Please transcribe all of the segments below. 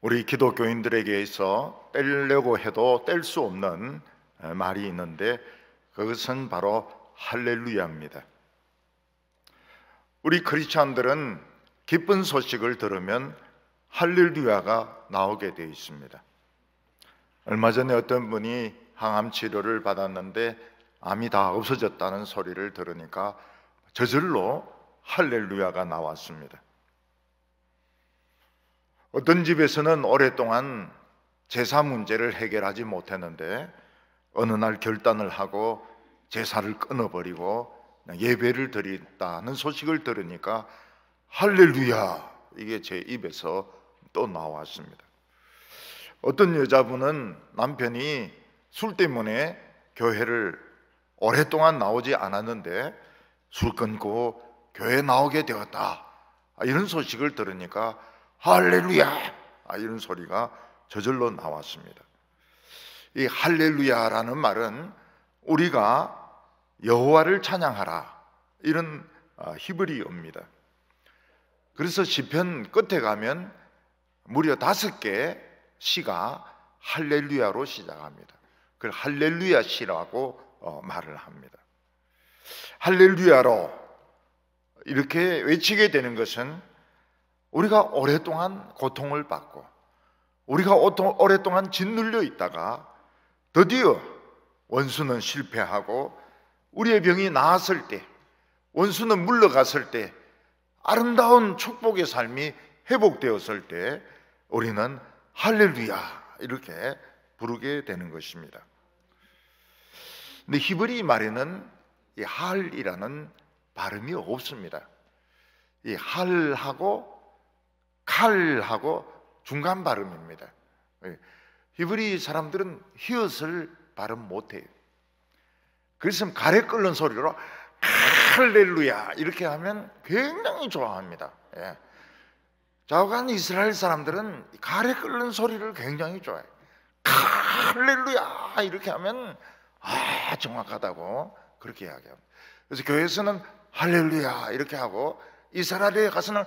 우리 기독교인들에게 있어 떼려고 해도 뗄 수 없는 말이 있는데 그것은 바로 할렐루야입니다. 우리 크리스찬들은 기쁜 소식을 들으면 할렐루야가 나오게 되어 있습니다. 얼마 전에 어떤 분이 항암 치료를 받았는데 암이 다 없어졌다는 소리를 들으니까 저절로 할렐루야가 나왔습니다. 어떤 집에서는 오랫동안 제사 문제를 해결하지 못했는데 어느 날 결단을 하고 제사를 끊어버리고 예배를 드린다는 소식을 들으니까 할렐루야, 이게 제 입에서 또 나왔습니다. 어떤 여자분은 남편이 술 때문에 교회를 오랫동안 나오지 않았는데 술 끊고 교회 나오게 되었다, 이런 소식을 들으니까 할렐루야, 이런 소리가 저절로 나왔습니다. 이 할렐루야라는 말은 우리가 여호와를 찬양하라, 이런 히브리어입니다. 그래서 시편 끝에 가면 무려 5개 시가 할렐루야로 시작합니다. 그걸 할렐루야 시라고 말을 합니다. 할렐루야로 이렇게 외치게 되는 것은 우리가 오랫동안 고통을 받고 우리가 오랫동안 짓눌려 있다가 드디어 원수는 실패하고 우리의 병이 나았을 때, 원수는 물러갔을 때, 아름다운 축복의 삶이 회복되었을 때 우리는 할렐루야 이렇게 부르게 되는 것입니다. 근데 히브리 말에는 이 할이라는 발음이 없습니다. 이 할하고 칼하고 중간 발음입니다. 히브리 사람들은 히읗을 발음 못해요. 그래서 가래 끓는 소리로 할렐루야 이렇게 하면 굉장히 좋아합니다. 좌우간 이스라엘 사람들은 가래 끓는 소리를 굉장히 좋아해요. 할렐루야 이렇게 하면 정확하다고 그렇게 이야기합니다. 그래서 교회에서는 할렐루야 이렇게 하고 이스라엘에 가서는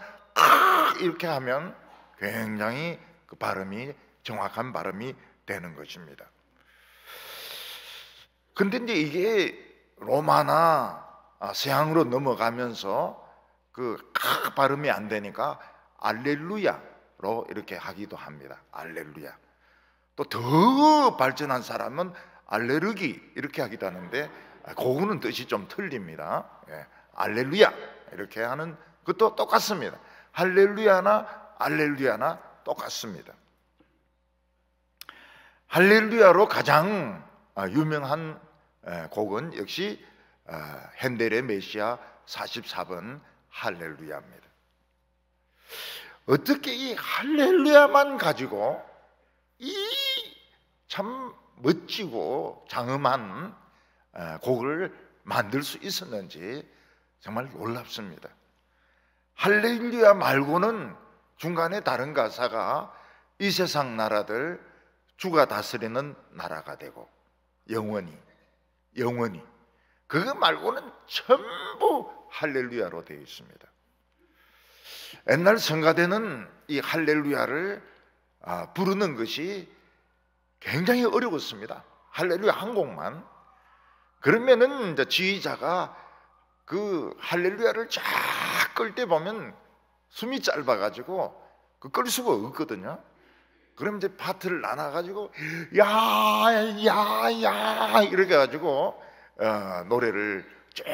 이렇게 하면 굉장히 그 발음이 정확한 발음이 되는 것입니다. 근데 이제 이게 로마나 서양으로 넘어가면서 그 발음이 안 되니까 알렐루야로 이렇게 하기도 합니다. 알렐루야. 또 더 발전한 사람은 알레르기 이렇게 하기도 하는데 그거는 뜻이 좀 틀립니다. 알렐루야 이렇게 하는 것도 똑같습니다. 할렐루야나 알렐루야나 똑같습니다. 할렐루야로 가장 유명한 곡은 역시 핸델의 메시아 44번 할렐루야입니다. 어떻게 이 할렐루야만 가지고 이 참 멋지고 장엄한 곡을 만들 수 있었는지 정말 놀랍습니다. 할렐루야 말고는 중간에 다른 가사가 이 세상 나라들 주가 다스리는 나라가 되고 영원히 그거 말고는 전부 할렐루야로 되어 있습니다. 옛날 성가대는 이 할렐루야를 부르는 것이 굉장히 어려웠습니다. 할렐루야 한 곡만. 그러면은 이제 지휘자가 그 할렐루야를 쫙 끌 때 보면 숨이 짧아가지고 그 끌 수가 없거든요. 그럼 이제 파트를 나눠가지고 야야야 이렇게 해가지고 노래를 쭉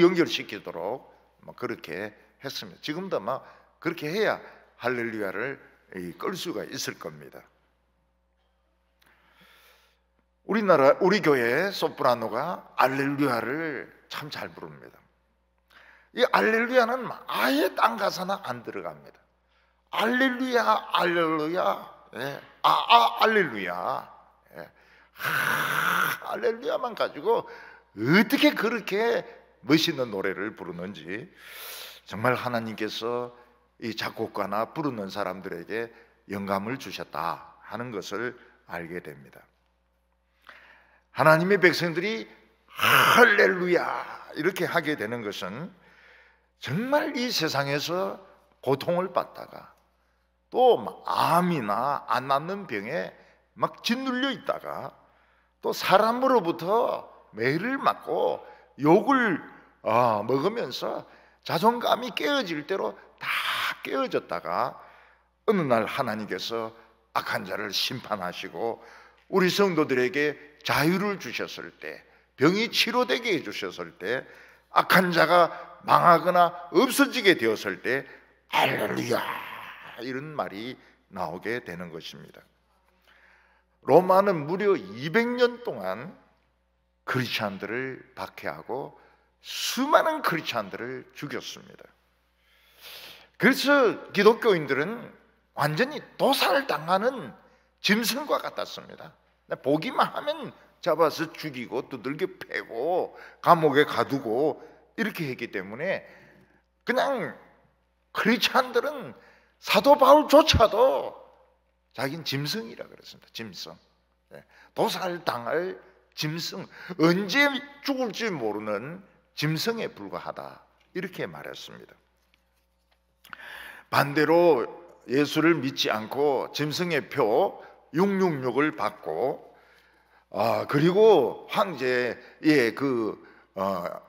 연결시키도록 그렇게 했습니다. 지금도 아마 그렇게 해야 할렐루야를 끌 수가 있을 겁니다. 우리 교회 소프라노가 알렐루야를 참 잘 부릅니다. 이 알렐루야는 아예 딴 가사나 안 들어갑니다. 알렐루야 알렐루야 알렐루야 알렐루야만 가지고 어떻게 그렇게 멋있는 노래를 부르는지 정말 하나님께서 이 작곡가나 부르는 사람들에게 영감을 주셨다 하는 것을 알게 됩니다. 하나님의 백성들이 할렐루야 이렇게 하게 되는 것은 정말 이 세상에서 고통을 받다가 또 암이나 안 낫는 병에 막 짓눌려 있다가 또 사람으로부터 매를 맞고 욕을 먹으면서 자존감이 깨어질 대로 다 깨어졌다가 어느 날 하나님께서 악한 자를 심판하시고 우리 성도들에게 자유를 주셨을 때, 병이 치료되게 해주셨을 때, 악한 자가 망하거나 없어지게 되었을 때 할렐루야 이런 말이 나오게 되는 것입니다. 로마는 무려 200년 동안 크리스찬들을 박해하고 수많은 크리스찬들을 죽였습니다. 그래서 기독교인들은 완전히 도살당하는 짐승과 같았습니다. 보기만 하면 잡아서 죽이고 두들겨 패고 감옥에 가두고 이렇게 했기 때문에 그냥 크리스찬들은 사도 바울조차도 자기는 짐승이라 그랬습니다. 짐승, 도살당할 짐승, 언제 죽을지 모르는 짐승에 불과하다 이렇게 말했습니다. 반대로 예수를 믿지 않고 짐승의 표 666을 받고 그리고 황제의 그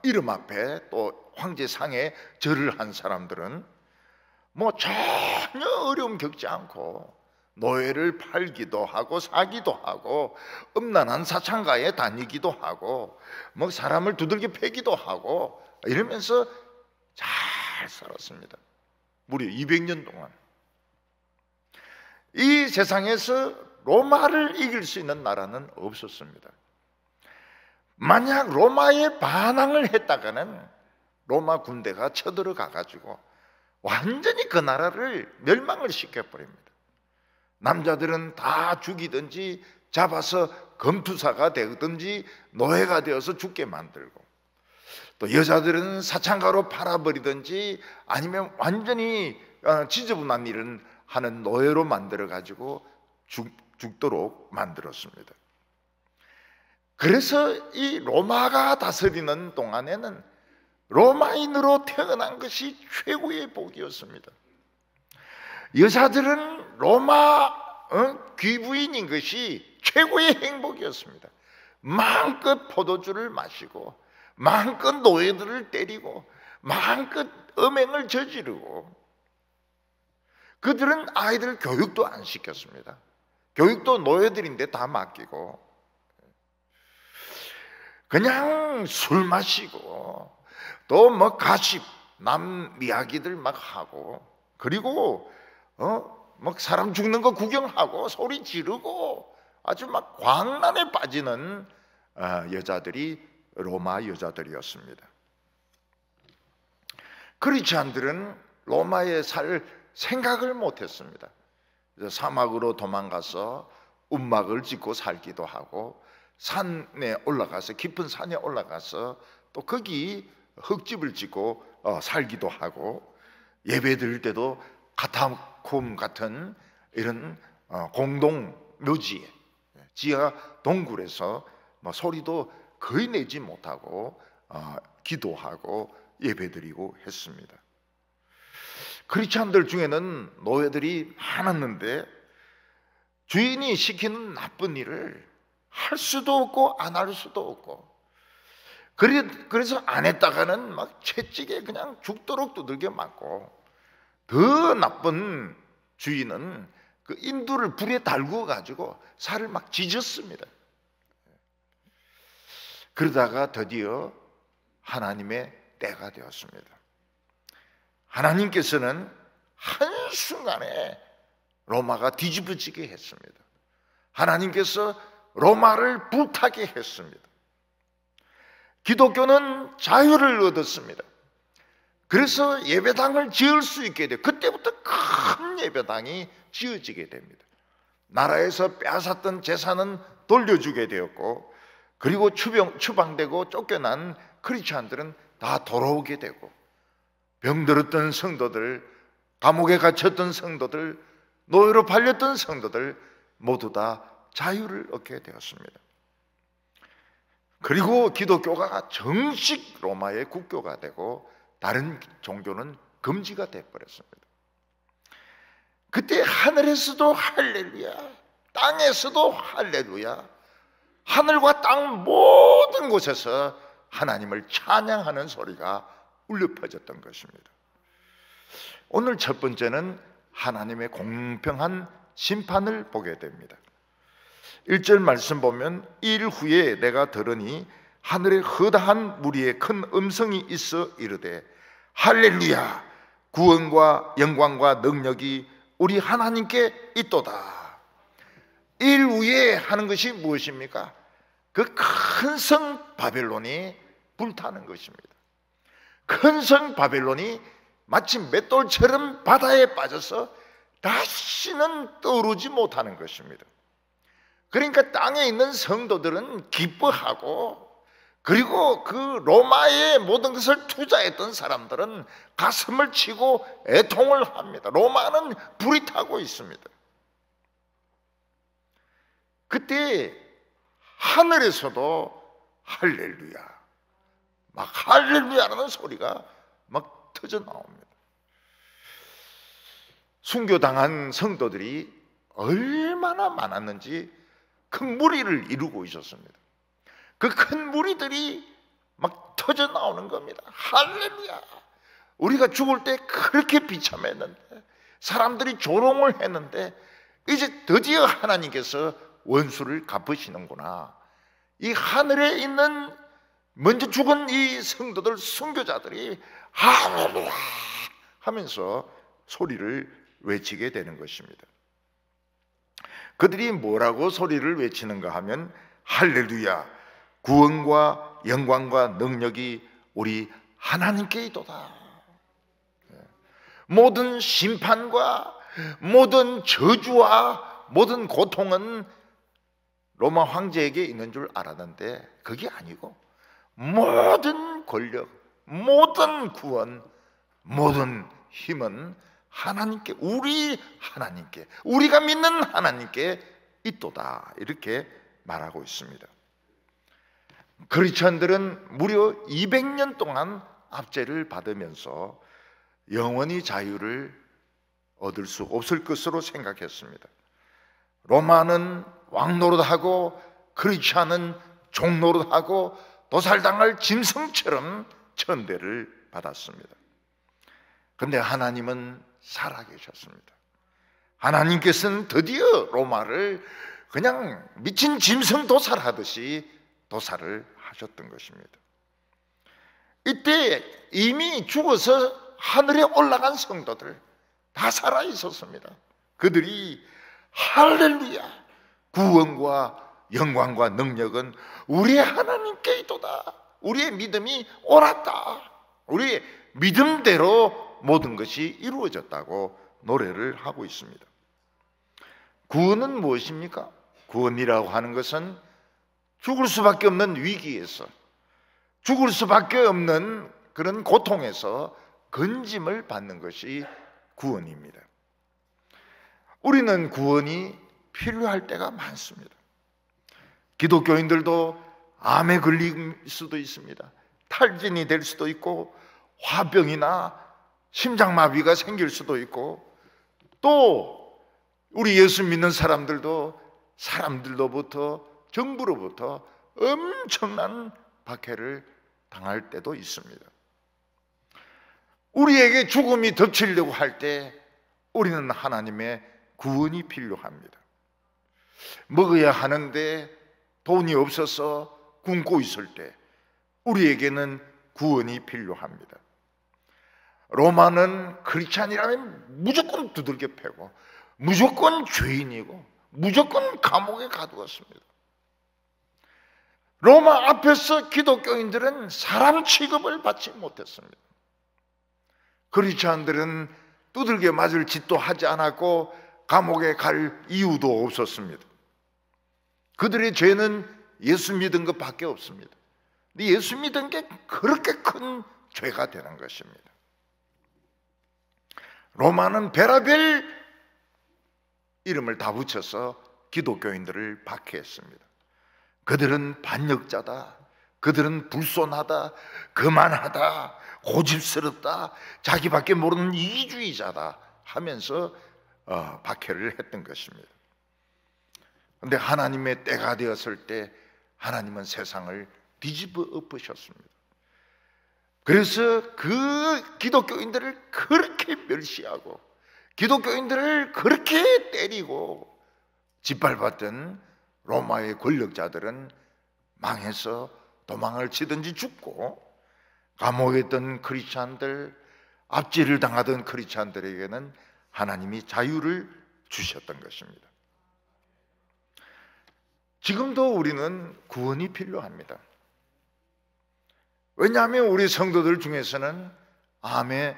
이름 앞에 또 황제상에 절을 한 사람들은 뭐 전혀 어려움 겪지 않고 노예를 팔기도 하고 사기도 하고 음란한 사창가에 다니기도 하고 뭐 사람을 두들겨 패기도 하고 이러면서 잘 살았습니다. 무려 200년 동안. 이 세상에서 로마를 이길 수 있는 나라는 없었습니다. 만약 로마에 반항을 했다가는 로마 군대가 쳐들어가 가지고 완전히 그 나라를 멸망을 시켜버립니다. 남자들은 다 죽이든지 잡아서 검투사가 되든지 노예가 되어서 죽게 만들고, 또 여자들은 사창가로 팔아버리든지 아니면 완전히 지저분한 일을 하는 노예로 만들어 가지고 죽도록 만들었습니다. 그래서 이 로마가 다스리는 동안에는 로마인으로 태어난 것이 최고의 복이었습니다. 여자들은 로마 귀부인인 것이 최고의 행복이었습니다. 마음껏 포도주를 마시고 마음껏 노예들을 때리고 마음껏 음행을 저지르고, 그들은 아이들 교육도 안 시켰습니다. 교육도 노예들인데 다 맡기고 그냥 술 마시고 또 뭐 가십 남 이야기들 막 하고, 그리고 막 사람 죽는 거 구경하고 소리 지르고 아주 막 광란에 빠지는 여자들이 로마 여자들이었습니다. 크리스찬들은 로마에 살 생각을 못했습니다. 사막으로 도망가서 움막을 짓고 살기도 하고 산에 올라가서 깊은 산에 올라가서 또 거기 흙집을 짓고 살기도 하고, 예배 드릴 때도 카타콤 같은 이런 공동 묘지에 지하 동굴에서 뭐 소리도 거의 내지 못하고 기도하고 예배드리고 했습니다. 크리스찬들 중에는 노예들이 많았는데 주인이 시키는 나쁜 일을 할 수도 없고 안 할 수도 없고, 그래서 안 했다가는 막 채찍에 그냥 죽도록 두들겨 맞고, 더 나쁜 주인은 그 인두를 불에 달구어 가지고 살을 막 찢었습니다. 그러다가 드디어 하나님의 때가 되었습니다. 하나님께서는 한순간에 로마가 뒤집어지게 했습니다. 하나님께서 로마를 불타게 했습니다. 기독교는 자유를 얻었습니다. 그래서 예배당을 지을 수 있게 돼요. 그때부터 큰 예배당이 지어지게 됩니다. 나라에서 빼앗았던 재산은 돌려주게 되었고, 그리고 추방되고 쫓겨난 크리스찬들은 다 돌아오게 되고, 병들었던 성도들, 감옥에 갇혔던 성도들, 노예로 팔렸던 성도들 모두 다 자유를 얻게 되었습니다. 그리고 기독교가 정식 로마의 국교가 되고 다른 종교는 금지가 되어버렸습니다. 그때 하늘에서도 할렐루야, 땅에서도 할렐루야, 하늘과 땅 모든 곳에서 하나님을 찬양하는 소리가 울려 퍼졌던 것입니다. 오늘 첫 번째는 하나님의 공평한 심판을 보게 됩니다. 1절 말씀 보면 일 후에 내가 들으니 하늘에 허다한 무리의 큰 음성이 있어 이르되 할렐루야, 구원과 영광과 능력이 우리 하나님께 있도다. 일 후에 하는 것이 무엇입니까? 그 큰 성 바벨론이 불타는 것입니다. 큰 성 바벨론이 마치 맷돌처럼 바다에 빠져서 다시는 떠오르지 못하는 것입니다. 그러니까 땅에 있는 성도들은 기뻐하고, 그리고 그 로마의 모든 것을 투자했던 사람들은 가슴을 치고 애통을 합니다. 로마는 불이 타고 있습니다. 그때 하늘에서도 할렐루야, 막 할렐루야라는 소리가 막 터져 나옵니다. 순교당한 성도들이 얼마나 많았는지 큰 무리를 이루고 있었습니다. 그 큰 무리들이 막 터져 나오는 겁니다. 할렐루야, 우리가 죽을 때 그렇게 비참했는데, 사람들이 조롱을 했는데 이제 드디어 하나님께서 원수를 갚으시는구나. 이 하늘에 있는 먼저 죽은 이 성도들, 순교자들이 할렐루야 하면서 소리를 외치게 되는 것입니다. 그들이 뭐라고 소리를 외치는가 하면 할렐루야, 구원과 영광과 능력이 우리 하나님께 있도다. 모든 심판과 모든 저주와 모든 고통은 로마 황제에게 있는 줄 알았는데 그게 아니고, 모든 권력, 모든 구원, 모든 힘은 하나님께, 우리 하나님께, 우리가 믿는 하나님께 있도다, 이렇게 말하고 있습니다. 크리스천들은 무려 200년 동안 압제를 받으면서 영원히 자유를 얻을 수 없을 것으로 생각했습니다. 로마는 왕노릇하고 크리스천은 종노릇하고 도살당할 짐승처럼 천대를 받았습니다. 그런데 하나님은 살아계셨습니다. 하나님께서는 드디어 로마를 그냥 미친 짐승 도살하듯이 도살을 하셨던 것입니다. 이때 이미 죽어서 하늘에 올라간 성도들 다 살아 있었습니다. 그들이 할렐루야, 구원과 영광과 능력은 우리의 하나님께 있도다, 우리의 믿음이 옳았다, 우리의 믿음대로 모든 것이 이루어졌다고 노래를 하고 있습니다. 구원은 무엇입니까? 구원이라고 하는 것은 죽을 수밖에 없는 위기에서, 죽을 수밖에 없는 그런 고통에서 건짐을 받는 것이 구원입니다. 우리는 구원이 필요할 때가 많습니다. 기독교인들도 암에 걸릴 수도 있습니다. 탈진이 될 수도 있고, 화병이나 심장마비가 생길 수도 있고, 또 우리 예수 믿는 사람들로부터, 정부로부터 엄청난 박해를 당할 때도 있습니다. 우리에게 죽음이 덮치려고 할 때 우리는 하나님의 구원이 필요합니다. 먹어야 하는데 돈이 없어서 굶고 있을 때 우리에게는 구원이 필요합니다. 로마는 크리스찬이라면 무조건 두들겨 패고, 무조건 죄인이고, 무조건 감옥에 가두었습니다. 로마 앞에서 기독교인들은 사람 취급을 받지 못했습니다. 크리스찬들은 두들겨 맞을 짓도 하지 않았고 감옥에 갈 이유도 없었습니다. 그들의 죄는 예수 믿은 것밖에 없습니다. 근데 예수 믿은 게 그렇게 큰 죄가 되는 것입니다. 로마는 별의별 이름을 다 붙여서 기독교인들을 박해했습니다. 그들은 반역자다, 그들은 불손하다, 거만하다, 고집스럽다, 자기밖에 모르는 이기주의자다 하면서 박해를 했던 것입니다. 그런데 하나님의 때가 되었을 때 하나님은 세상을 뒤집어 엎으셨습니다. 그래서 그 기독교인들을 그렇게 멸시하고 기독교인들을 그렇게 때리고 짓밟았던 로마의 권력자들은 망해서 도망을 치든지 죽고, 감옥에 있던 크리스찬들, 압제를 당하던 크리스찬들에게는 하나님이 자유를 주셨던 것입니다. 지금도 우리는 구원이 필요합니다. 왜냐하면 우리 성도들 중에서는 암에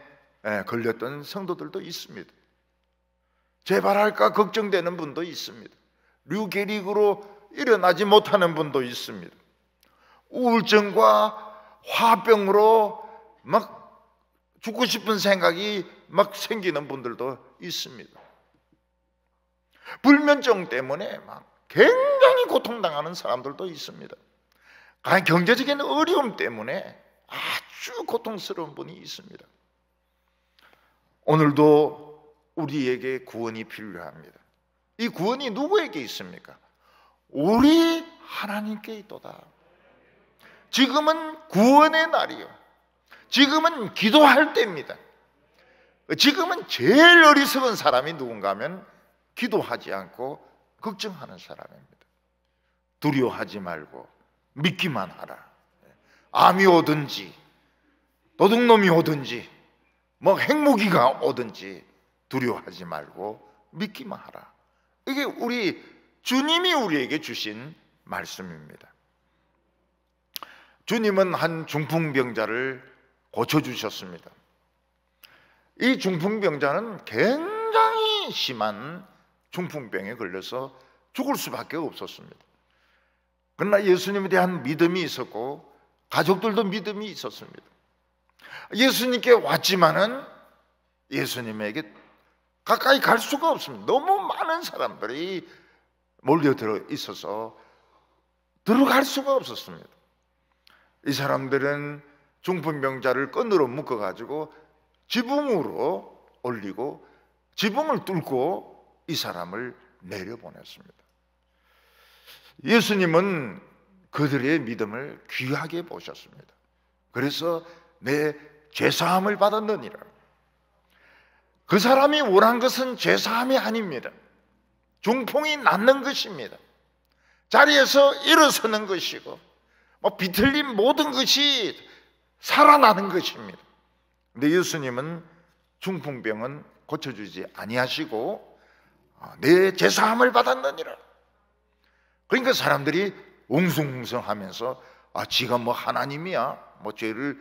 걸렸던 성도들도 있습니다. 재발할까 걱정되는 분도 있습니다. 류계릭으로 일어나지 못하는 분도 있습니다. 우울증과 화병으로 막 죽고 싶은 생각이 막 생기는 분들도 있습니다. 불면증 때문에 막 굉장히 고통당하는 사람들도 있습니다. 경제적인 어려움 때문에 아주 고통스러운 분이 있습니다. 오늘도 우리에게 구원이 필요합니다. 이 구원이 누구에게 있습니까? 우리 하나님께 있도다. 지금은 구원의 날이요, 지금은 기도할 때입니다. 지금은 제일 어리석은 사람이 누군가 하면 기도하지 않고 걱정하는 사람입니다. 두려워하지 말고 믿기만 하라. 암이 오든지 도둑놈이 오든지 뭐 핵무기가 오든지 두려워하지 말고 믿기만 하라. 이게 우리 주님이 우리에게 주신 말씀입니다. 주님은 한 중풍병자를 고쳐주셨습니다. 이 중풍병자는 굉장히 심한 중풍병에 걸려서 죽을 수밖에 없었습니다. 그러나 예수님에 대한 믿음이 있었고 가족들도 믿음이 있었습니다. 예수님께 왔지만은 예수님에게 가까이 갈 수가 없습니다. 너무 많은 사람들이 몰려들어 있어서 들어갈 수가 없었습니다. 이 사람들은 중풍병자를 끈으로 묶어가지고 지붕으로 올리고 지붕을 뚫고 이 사람을 내려보냈습니다. 예수님은 그들의 믿음을 귀하게 보셨습니다. 그래서 내 죄사함을 받았느니라. 그 사람이 원한 것은 죄사함이 아닙니다. 중풍이 낫는 것입니다. 자리에서 일어서는 것이고 비틀린 모든 것이 살아나는 것입니다. 근데 예수님은 중풍병은 고쳐주지 아니하시고 내 죄사함을 받았느니라. 그러니까 사람들이 웅성웅성하면서 지가 뭐 하나님이야, 뭐 죄를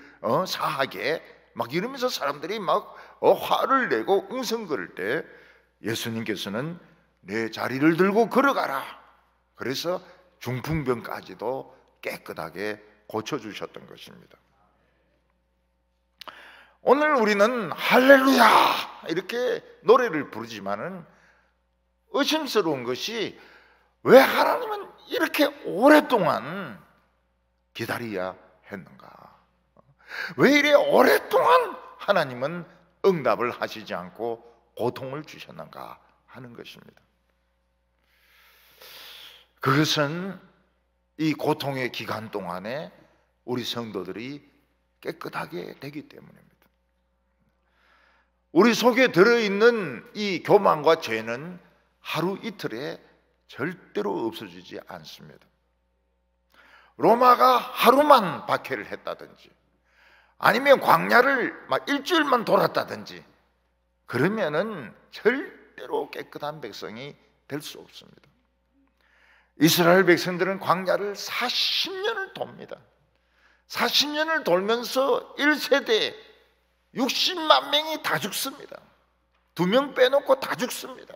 사하게 막 이러면서 사람들이 막 화를 내고 웅성거릴 때 예수님께서는 내 자리를 들고 걸어가라. 그래서 중풍병까지도 깨끗하게 고쳐주셨던 것입니다. 오늘 우리는 할렐루야 이렇게 노래를 부르지만은 의심스러운 것이 왜 하나님은 이렇게 오랫동안 기다려야 했는가? 왜 이래 오랫동안 하나님은 응답을 하시지 않고 고통을 주셨는가 하는 것입니다. 그것은 이 고통의 기간 동안에 우리 성도들이 깨끗하게 되기 때문입니다. 우리 속에 들어있는 이 교만과 죄는 하루 이틀에 절대로 없어지지 않습니다. 로마가 하루만 박해를 했다든지 아니면 광야를 막 일주일만 돌았다든지 그러면은 절대로 깨끗한 백성이 될 수 없습니다. 이스라엘 백성들은 광야를 40년을 돕니다. 40년을 돌면서 1세대 60만 명이 다 죽습니다. 2명 빼놓고 다 죽습니다.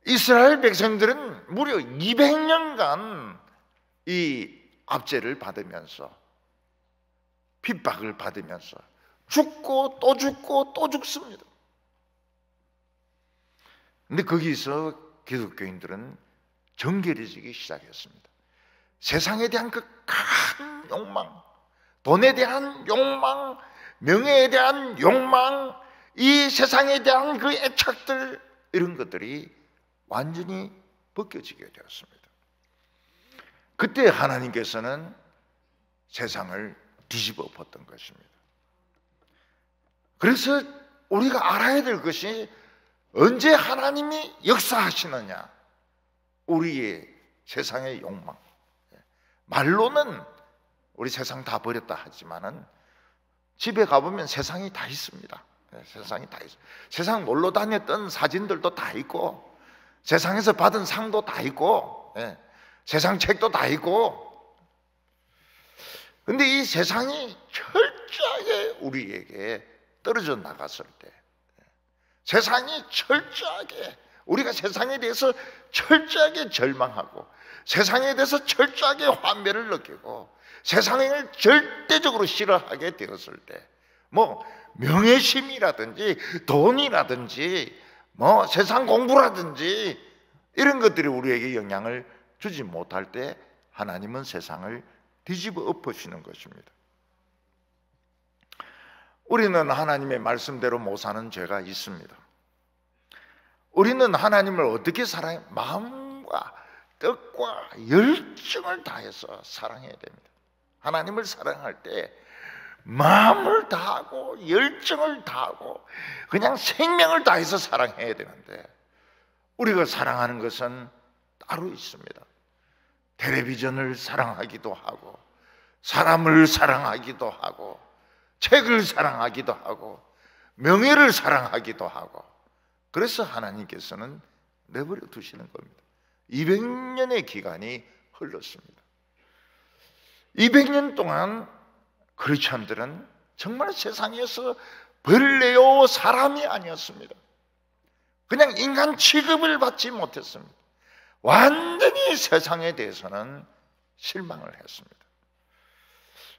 이스라엘 백성들은 무려 200년간 이 압제를 받으면서 핍박을 받으면서 죽고 또 죽고 또 죽습니다. 근데 거기서 기독교인들은 정결해지기 시작했습니다. 세상에 대한 그 강한 욕망, 돈에 대한 욕망, 명예에 대한 욕망, 이 세상에 대한 그 애착들, 이런 것들이 완전히 벗겨지게 되었습니다. 그때 하나님께서는 세상을 뒤집어 엎었던 것입니다. 그래서 우리가 알아야 될 것이, 언제 하나님이 역사하시느냐, 우리의 세상의 욕망. 말로는 우리 세상 다 버렸다 하지만은 집에 가보면 세상이 다 있습니다. 세상이 다 있어요. 세상 놀러 다녔던 사진들도 다 있고, 세상에서 받은 상도 다 있고, 세상 책도 다 있고. 근데 이 세상이 철저하게 우리에게 떨어져 나갔을 때, 세상이 철저하게, 우리가 세상에 대해서 철저하게 절망하고, 세상에 대해서 철저하게 환멸을 느끼고, 세상을 절대적으로 싫어하게 되었을 때, 뭐 명예심이라든지 돈이라든지 뭐 세상 공부라든지 이런 것들이 우리에게 영향을 주지 못할 때, 하나님은 세상을 뒤집어 엎으시는 것입니다. 우리는 하나님의 말씀대로 못 사는 죄가 있습니다. 우리는 하나님을 어떻게 사랑해요? 마음과 뜻과 열정을 다해서 사랑해야 됩니다. 하나님을 사랑할 때 마음을 다하고 열정을 다하고 그냥 생명을 다해서 사랑해야 되는데, 우리가 사랑하는 것은 따로 있습니다. 텔레비전을 사랑하기도 하고, 사람을 사랑하기도 하고, 책을 사랑하기도 하고, 명예를 사랑하기도 하고. 그래서 하나님께서는 내버려 두시는 겁니다. 200년의 기간이 흘렀습니다. 200년 동안 크리스천들은 정말 세상에서 벌레요 사람이 아니었습니다. 그냥 인간 취급을 받지 못했습니다. 완전히 세상에 대해서는 실망을 했습니다.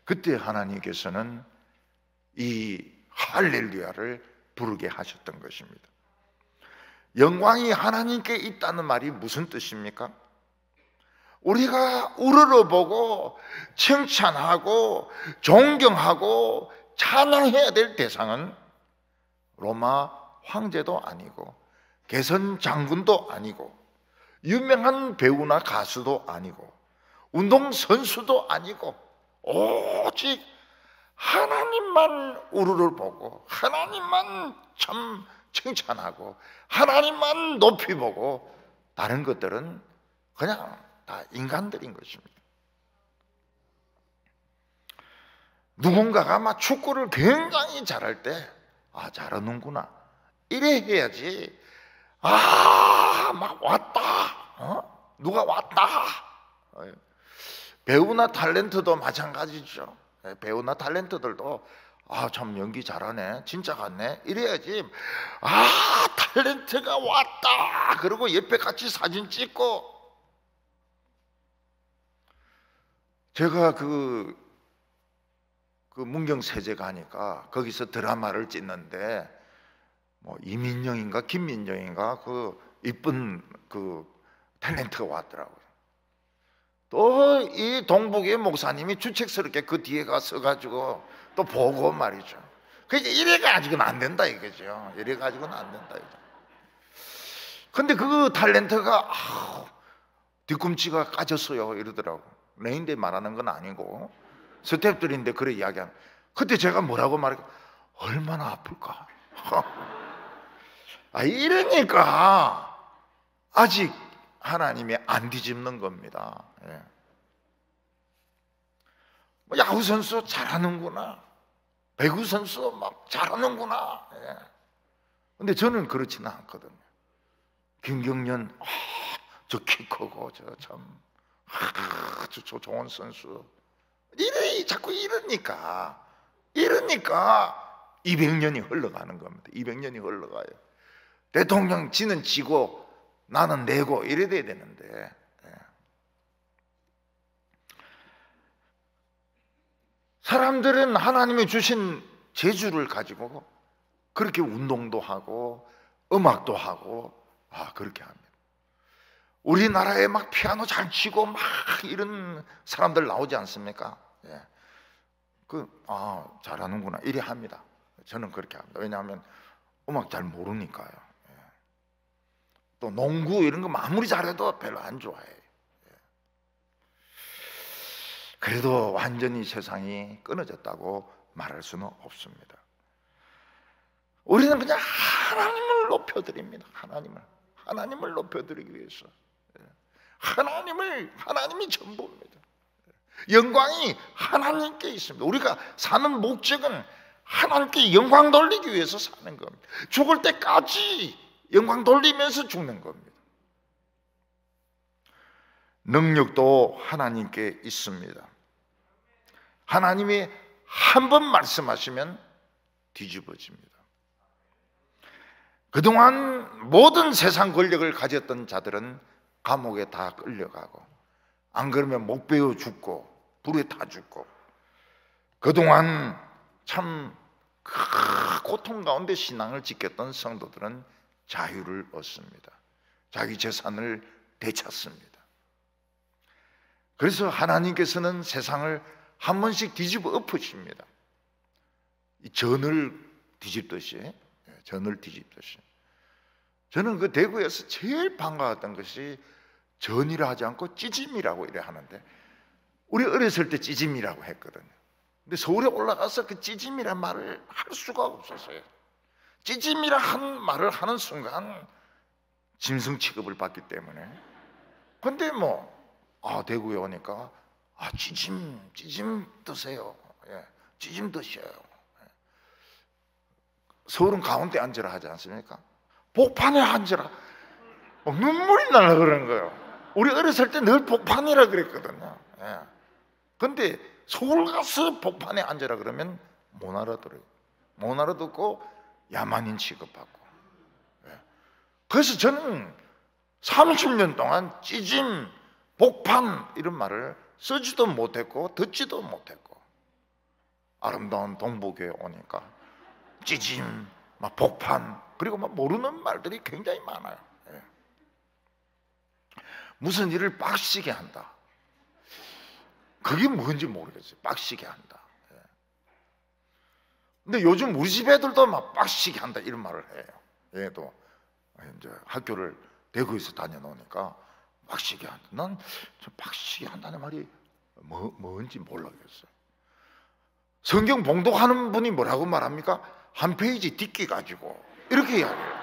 그때 하나님께서는 이 할렐루야를 부르게 하셨던 것입니다. 영광이 하나님께 있다는 말이 무슨 뜻입니까? 우리가 우러러보고 칭찬하고 존경하고 찬양해야 될 대상은 로마 황제도 아니고, 개선 장군도 아니고, 유명한 배우나 가수도 아니고, 운동선수도 아니고, 오직 하나님만 우러러보고, 하나님만 참 칭찬하고, 하나님만 높이 보고, 다른 것들은 그냥 다 인간들인 것입니다. 누군가가 막 축구를 굉장히 잘할 때, 아, 잘하는구나, 이래 해야지. 아, 막 왔다, 누가 왔다. 배우나 탤런트도 마찬가지죠. 배우나 탤런트들도 아, 참 연기 잘하네, 진짜 같네, 이래야지. 아, 탤런트가 왔다, 그리고 옆에 같이 사진 찍고. 제가 그 문경세제 가니까 거기서 드라마를 찍는데, 뭐 이민영인가 김민정인가 그 이쁜 그 탤런트가 왔더라고요. 또 이 동북의 목사님이 주책스럽게 그 뒤에 가서가지고 또 보고 말이죠. 그러니까 이래가지고는 안 된다 이거죠. 이래가지고는 안 된다 이거죠. 근데 그 탤런트가 뒤꿈치가 까졌어요 이러더라고. 내인데 말하는 건 아니고 스태프들인데 그래 이야기하는. 그때 제가 뭐라고 말할까? 얼마나 아플까? 이러니까 아직 하나님이 안 뒤집는 겁니다. 예. 야구 선수 잘하는구나, 배구 선수 막 잘하는구나. 예. 근데 저는 그렇지는 않거든요. 김경련, 저 키 크고 저 참 저 좋은 선수. 자꾸 이러니까 200년이 흘러가는 겁니다. 200년이 흘러가요. 대통령 지는 지고 나는 내고 이래 돼야 되는데, 사람들은 하나님이 주신 재주를 가지고 그렇게 운동도 하고 음악도 하고 그렇게 합니다. 우리나라에 막 피아노 잘 치고 막 이런 사람들 나오지 않습니까? 잘하는구나 이래 합니다. 저는 그렇게 합니다. 왜냐하면 음악 잘 모르니까요. 또 농구 이런 거 아무리 잘해도 별로 안 좋아해요. 그래도 완전히 세상이 끊어졌다고 말할 수는 없습니다. 우리는 그냥 하나님을 높여드립니다. 하나님을 높여드리기 위해서. 하나님이 전부입니다. 영광이 하나님께 있습니다. 우리가 사는 목적은 하나님께 영광 돌리기 위해서 사는 겁니다. 죽을 때까지 영광 돌리면서 죽는 겁니다. 능력도 하나님께 있습니다. 하나님이 한 번 말씀하시면 뒤집어집니다. 그동안 모든 세상 권력을 가졌던 자들은 감옥에 다 끌려가고, 안 그러면 목 베어 죽고 불에 타 죽고, 그동안 참 고통 가운데 신앙을 지켰던 성도들은 자유를 얻습니다. 자기 재산을 되찾습니다. 그래서 하나님께서는 세상을 한 번씩 뒤집어 엎으십니다. 전을 뒤집듯이. 저는 그 대구에서 제일 반가웠던 것이 전이라 하지 않고 찌짐이라고 이래 하는데, 우리 어렸을 때 찌짐이라고 했거든요. 근데 서울에 올라가서 그 찌짐이란 말을 할 수가 없었어요. 찌짐이라 한 말을 하는 순간 짐승 취급을 받기 때문에. 근데 대구에 오니까 찌짐 드세요. 찌짐 드셔요. 서울은 가운데 앉으라 하지 않습니까? 복판에 앉으라. 눈물이 나려 그러는 거예요. 우리 어렸을 때 늘 복판이라 그랬거든요. 근데 서울 가서 복판에 앉으라 그러면 못 알아들어요. 못 알아듣고 야만인 취급받고. 그래서 저는 30년 동안 찌짐, 복판 이런 말을 쓰지도 못했고 듣지도 못했고, 아름다운 동부교회 오니까 찌짐, 복판, 그리고 모르는 말들이 굉장히 많아요. 무슨 일을 빡시게 한다. 그게 뭔지 모르겠어요. 빡시게 한다. 근데 요즘 우리 집 애들도 빡시게 한다 이런 말을 해요. 얘도 이제 학교를 대구에서 다녀놓으니까 빡시게 한다. 난 빡시게 한다는 말이 뭔지 몰라겠어요. 성경 봉독하는 분이 뭐라고 말합니까? 한 페이지 딛기 가지고 이렇게 이야기해요.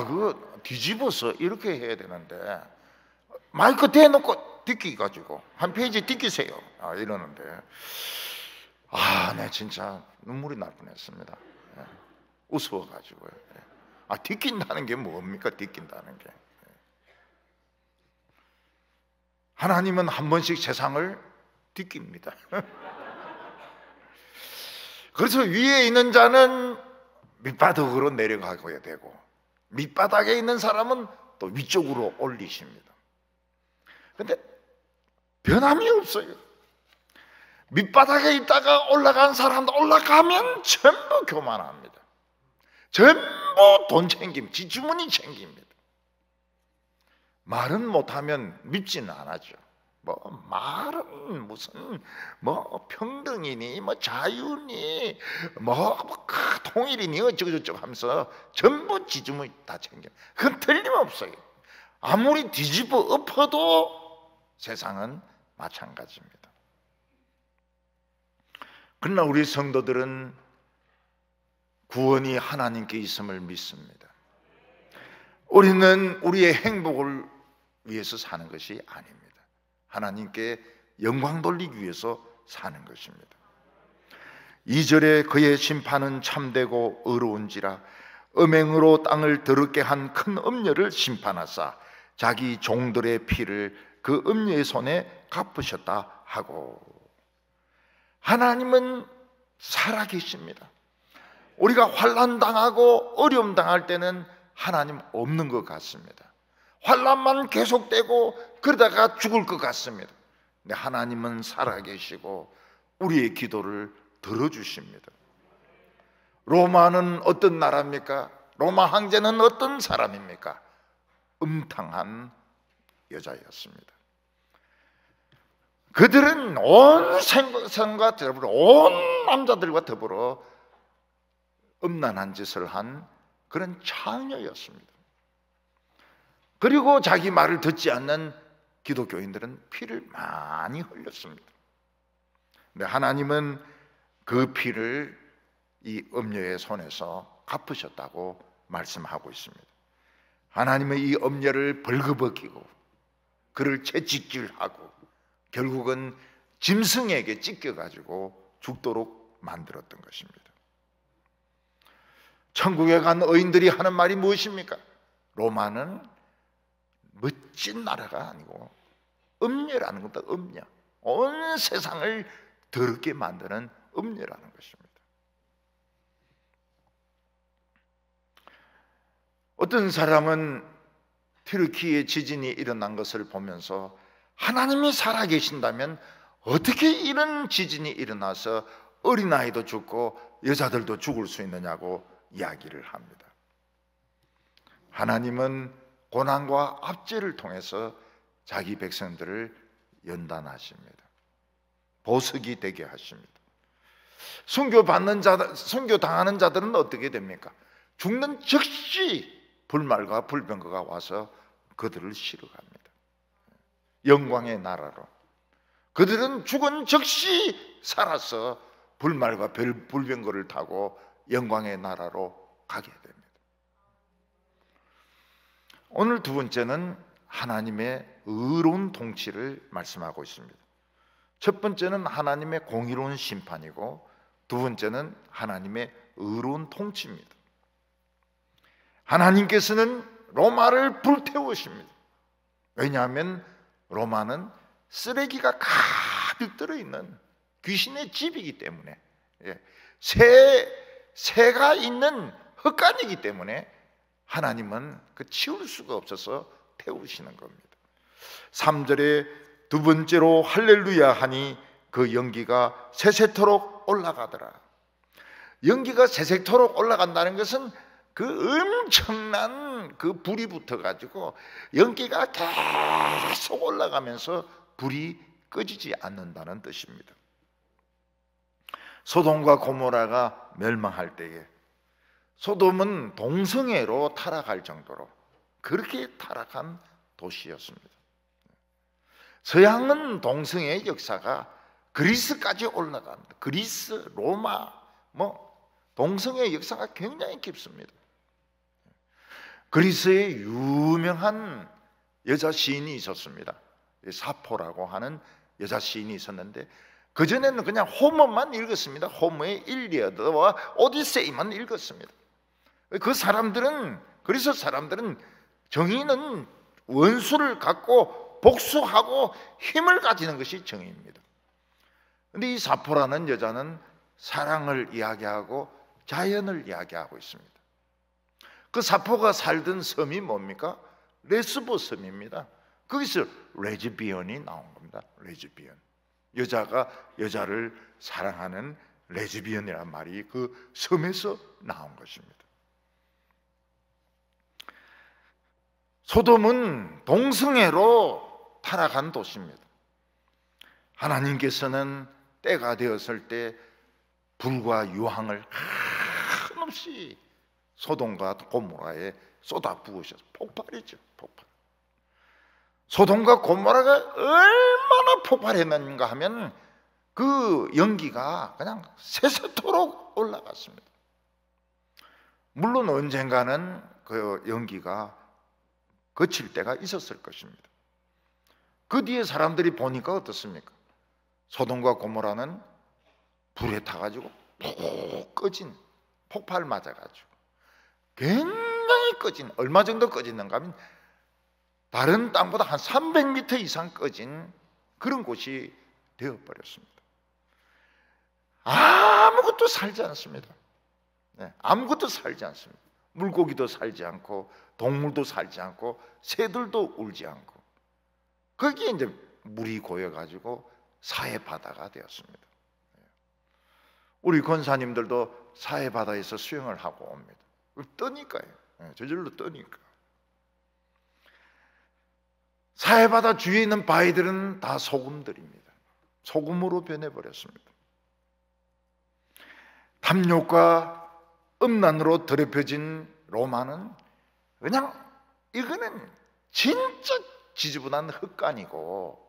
그거 뒤집어서 이렇게 해야 되는데, 마이크 대놓고 딛기 가지고 한 페이지 딛기세요 이러는데, 네 진짜 눈물이 날 뻔했습니다. 웃어가지고요. 딛긴다는 게 뭡니까? 딛긴다는 게. 하나님은 한 번씩 세상을 딛깁니다. 그래서 위에 있는 자는 밑바닥으로 내려가게 되고, 밑바닥에 있는 사람은 또 위쪽으로 올리십니다. 근데 변함이 없어요. 밑바닥에 있다가 올라간 사람도 올라가면 전부 교만합니다. 전부 돈 챙김, 지주머니 챙깁니다. 말은 못하면 밉지는 않았죠. 말은 무슨 평등이니 자유니 통일이니 어쩌고저쩌고 하면서 전부 지주머니 다 챙겨. 그건 틀림없어요. 아무리 뒤집어 엎어도 세상은 마찬가지입니다. 그러나 우리 성도들은 구원이 하나님께 있음을 믿습니다. 우리는 우리의 행복을 위해서 사는 것이 아닙니다. 하나님께 영광 돌리기 위해서 사는 것입니다. 2절에 그의 심판은 참되고 의로운지라 음행으로 땅을 더럽게 한 큰 음녀를 심판하사 자기 종들의 피를 그 음녀의 손에 갚으셨다 하고, 하나님은 살아계십니다. 우리가 환난 당하고 어려움 당할 때는 하나님 없는 것 같습니다. 환난만 계속되고 그러다가 죽을 것 같습니다. 근데 하나님은 살아계시고 우리의 기도를 들어주십니다. 로마는 어떤 나라입니까? 로마 황제는 어떤 사람입니까? 음탕한 여자였습니다. 그들은 온 생과 더불어 온 남자들과 더불어 음란한 짓을 한 그런 창녀였습니다. 그리고 자기 말을 듣지 않는 기독교인들은 피를 많이 흘렸습니다. 근데 하나님은 그 피를 이 음녀의 손에서 갚으셨다고 말씀하고 있습니다. 하나님은 이 음녀를 벌거벗기고 그를 채찍질하고 결국은 짐승에게 찢겨가지고 죽도록 만들었던 것입니다. 천국에 간 의인들이 하는 말이 무엇입니까? 로마는 멋진 나라가 아니고 음녀라는 겁니다. 음녀. 온 세상을 더럽게 만드는 음녀라는 것입니다. 어떤 사람은 튀르키예 지진이 일어난 것을 보면서 하나님이 살아계신다면 어떻게 이런 지진이 일어나서 어린아이도 죽고 여자들도 죽을 수 있느냐고 이야기를 합니다. 하나님은 고난과 압제를 통해서 자기 백성들을 연단하십니다. 보석이 되게 하십니다. 순교 당하는 자들은 어떻게 됩니까? 죽는 즉시 불말과 불병거가 와서 그들을 실어갑니다. 영광의 나라로. 그들은 죽은 즉시 살아서 불말과 불병거를 타고 영광의 나라로 가게 됩니다. 오늘 두 번째는 하나님의 의로운 통치를 말씀하고 있습니다. 첫 번째는 하나님의 공의로운 심판이고 두 번째는 하나님의 의로운 통치입니다. 하나님께서는 로마를 불태우십니다. 왜냐하면 로마는 쓰레기가 가득 들어있는 귀신의 집이기 때문에, 새가 있는 흙간이기 때문에 하나님은 그 치울 수가 없어서 태우시는 겁니다. 3절에 두 번째로 할렐루야 하니 그 연기가 새새토록 올라가더라. 연기가 새새토록 올라간다는 것은 그 엄청난 그 불이 붙어가지고 연기가 계속 올라가면서 불이 꺼지지 않는다는 뜻입니다. 소돔과 고모라가 멸망할 때에 소돔은 동성애로 타락할 정도로 그렇게 타락한 도시였습니다. 서양은 동성애의 역사가 그리스까지 올라갑니다. 그리스, 로마, 동성애의 역사가 굉장히 깊습니다. 그리스에 유명한 여자 시인이 있었습니다. 사포라고 하는 여자 시인이 있었는데 그전에는 그냥 호머만 읽었습니다. 호머의 일리아드와 오디세이만 읽었습니다. 그리스 사람들은 정의는 원수를 갖고 복수하고 힘을 가지는 것이 정의입니다. 그런데 이 사포라는 여자는 사랑을 이야기하고 자연을 이야기하고 있습니다. 그 사포가 살던 섬이 뭡니까? 레스보 섬입니다. 거기서 레즈비언이 나온 겁니다. 레즈비언. 여자가 여자를 사랑하는 레즈비언이란 말이 그 섬에서 나온 것입니다. 소돔은 동성애로 타락한 도시입니다. 하나님께서는 때가 되었을 때 불과 유황을 한없이 소돔과 고모라에 쏟아 부으셔서 폭발이죠. 폭발. 소돔과 고모라가 얼마나 폭발했는가 하면 그 연기가 그냥 새새토록 올라갔습니다. 물론 언젠가는 그 연기가 거칠 때가 있었을 것입니다. 그 뒤에 사람들이 보니까 어떻습니까? 소돔과 고모라는 불에 타가지고 푹 꺼진, 폭발 맞아가지고 굉장히 꺼진, 얼마 정도 꺼지는가 하면 다른 땅보다 한 300m 이상 꺼진 그런 곳이 되어버렸습니다. 아무것도 살지 않습니다. 아무것도 살지 않습니다. 물고기도 살지 않고 동물도 살지 않고 새들도 울지 않고 거기에 이제 물이 고여가지고 사해바다가 되었습니다. 우리 권사님들도 사해바다에서 수영을 하고 옵니다. 떠니까요. 저절로 떠니까. 사해바다 주위에 있는 바위들은 다 소금들입니다. 소금으로 변해버렸습니다. 탐욕과 음란으로 더럽혀진 로마는 그냥 이거는 진짜 지저분한 흙간이고,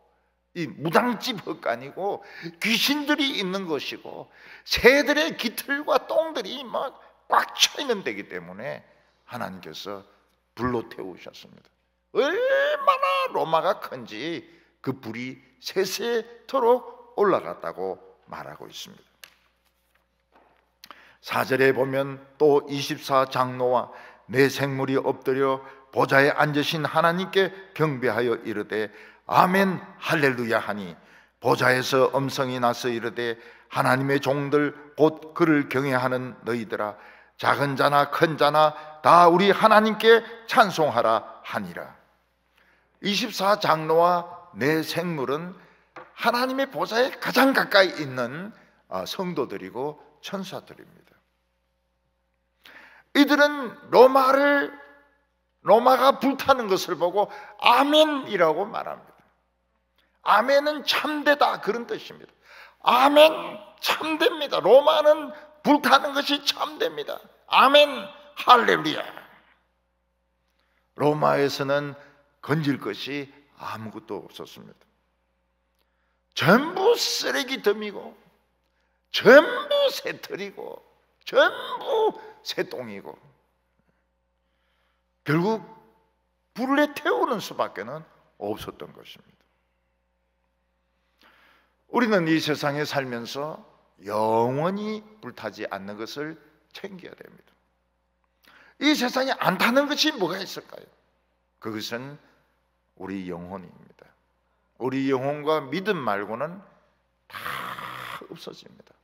이 무당집 흙간이고, 귀신들이 있는 것이고, 새들의 깃털과 똥들이 막 꽉 차 있는 데이기 때문에 하나님께서 불로 태우셨습니다. 얼마나 로마가 큰지 그 불이 세세토록 올라갔다고 말하고 있습니다. 4절에 보면 또 24장로와 네 생물이 엎드려 보좌에 앉으신 하나님께 경배하여 이르되 아멘 할렐루야 하니, 보좌에서 음성이 나서 이르되 하나님의 종들 곧 그를 경외하는 너희들아, 작은 자나 큰 자나 다 우리 하나님께 찬송하라 하니라. 24장로와 네 생물은 하나님의 보좌에 가장 가까이 있는 성도들이고 천사들입니다. 이들은 로마가 불타는 것을 보고 아멘이라고 말합니다. 아멘은 참되다, 그런 뜻입니다. 아멘, 참됩니다. 로마는 불타는 것이 참됩니다. 아멘, 할렐루야. 로마에서는 건질 것이 아무것도 없었습니다. 전부 쓰레기 덤이고, 전부 새털이고, 전부 새똥이고, 결국 불에 태우는 수밖에 없었던 것입니다. 우리는 이 세상에 살면서 영원히 불타지 않는 것을 챙겨야 됩니다. 이 세상에 안 타는 것이 뭐가 있을까요? 그것은 우리 영혼입니다. 우리 영혼과 믿음 말고는 다 없어집니다.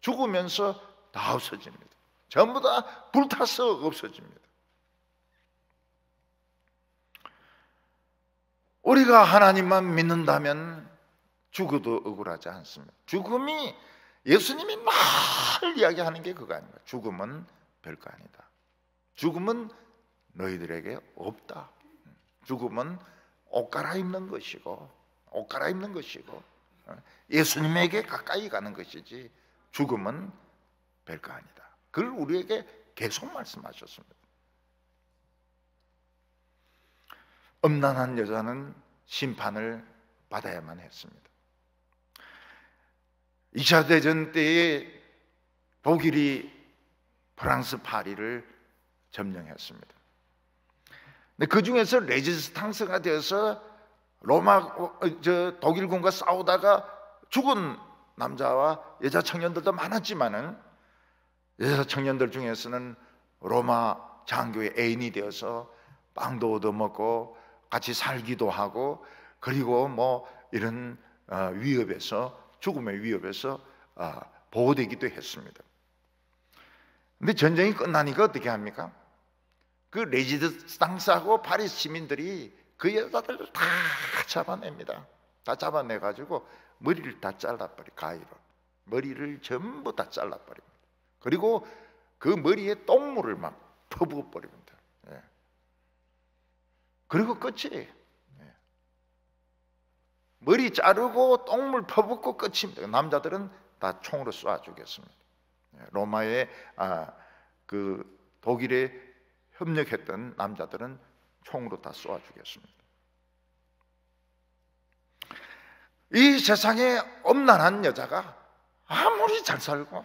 죽으면서 다 없어집니다. 전부 다 불타서 없어집니다. 우리가 하나님만 믿는다면 죽어도 억울하지 않습니다. 죽음이, 예수님이 늘 이야기하는 게 그거 아닙니까? 죽음은 별거 아니다. 죽음은 너희들에게 없다. 죽음은 옷 갈아입는 것이고, 예수님에게 가까이 가는 것이지 죽음은 별거 아니다. 그걸 우리에게 계속 말씀하셨습니다. 음란한 여자는 심판을 받아야만 했습니다. 2차 대전 때에 독일이 프랑스 파리를 점령했습니다. 근데 그 중에서 레지스탕스가 되어서 독일군과 싸우다가 죽은 남자와 여자 청년들도 많았지만은, 여자 청년들 중에서는 로마 장교의 애인이 되어서 빵도 얻어먹고 같이 살기도 하고, 그리고 뭐 이런 위협에서, 죽음의 위협에서 보호되기도 했습니다. 근데 전쟁이 끝나니까 어떻게 합니까? 그 레지스탕스하고 파리 시민들이 그 여자들을 다 잡아냅니다. 다 잡아내가지고 머리를 다 잘라버려, 가위로. 머리를 전부 다 잘라버립니다. 그리고 그 머리에 똥물을 막 퍼부어버립니다. 예. 그리고 끝이에요. 예. 머리 자르고 똥물 퍼붓고 끝입니다. 남자들은 다 총으로 쏴 죽였습니다. 예. 로마의 그 독일에 협력했던 남자들은 총으로 다 쏘아 죽였습니다. 이 세상에 엄란한 여자가 아무리 잘 살고,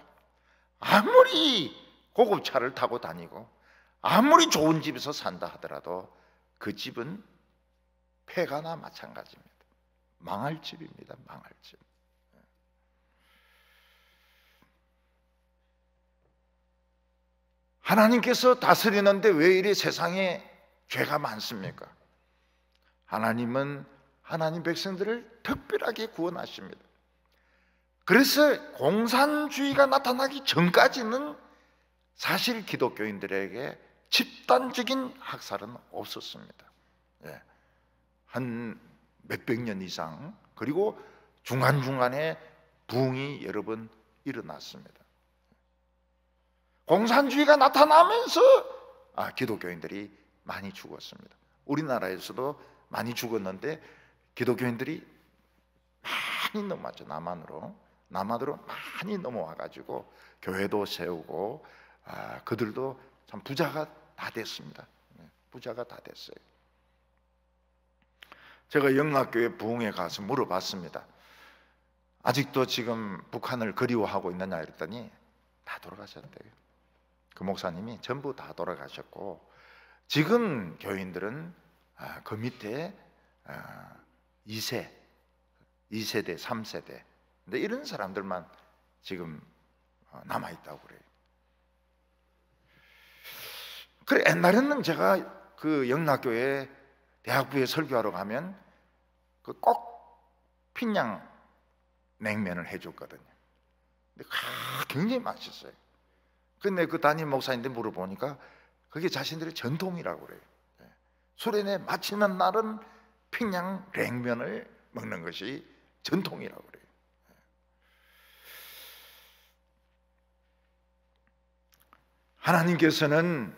아무리 고급차를 타고 다니고, 아무리 좋은 집에서 산다 하더라도 그 집은 폐가나 마찬가지입니다. 망할 집입니다. 망할 집. 하나님께서 다스리는데 왜 이리 세상에 죄가 많습니까? 하나님은 하나님 백성들을 특별하게 구원하십니다. 그래서 공산주의가 나타나기 전까지는 사실 기독교인들에게 집단적인 학살은 없었습니다. 예. 한 몇백 년 이상, 그리고 중간중간에 부흥이 여러 번 일어났습니다. 공산주의가 나타나면서 기독교인들이 많이 죽었습니다. 우리나라에서도 많이 죽었는데 기독교인들이 많이 넘어왔죠. 남한으로 많이 넘어와 가지고 교회도 세우고 그들도 참 부자가 다 됐습니다. 부자가 다 됐어요. 제가 영락교회 부흥회 가서 물어봤습니다. 아직도 지금 북한을 그리워하고 있느냐 그랬더니 다 돌아가셨대요. 그 목사님이 전부 다 돌아가셨고, 지금 교인들은 그 밑에 2세대, 3세대, 근데 이런 사람들만 지금 남아있다고 그래요. 그래, 옛날에는 제가 그 영락교회 대학부에 설교하러 가면 꼭 핀양 냉면을 해줬거든요. 근데 굉장히 맛있어요. 근데 그 담임 목사님한테 물어보니까 그게 자신들의 전통이라고 그래요. 수련회 마치는 날은 핀양 냉면을 먹는 것이 전통이라고 그래요. 하나님께서는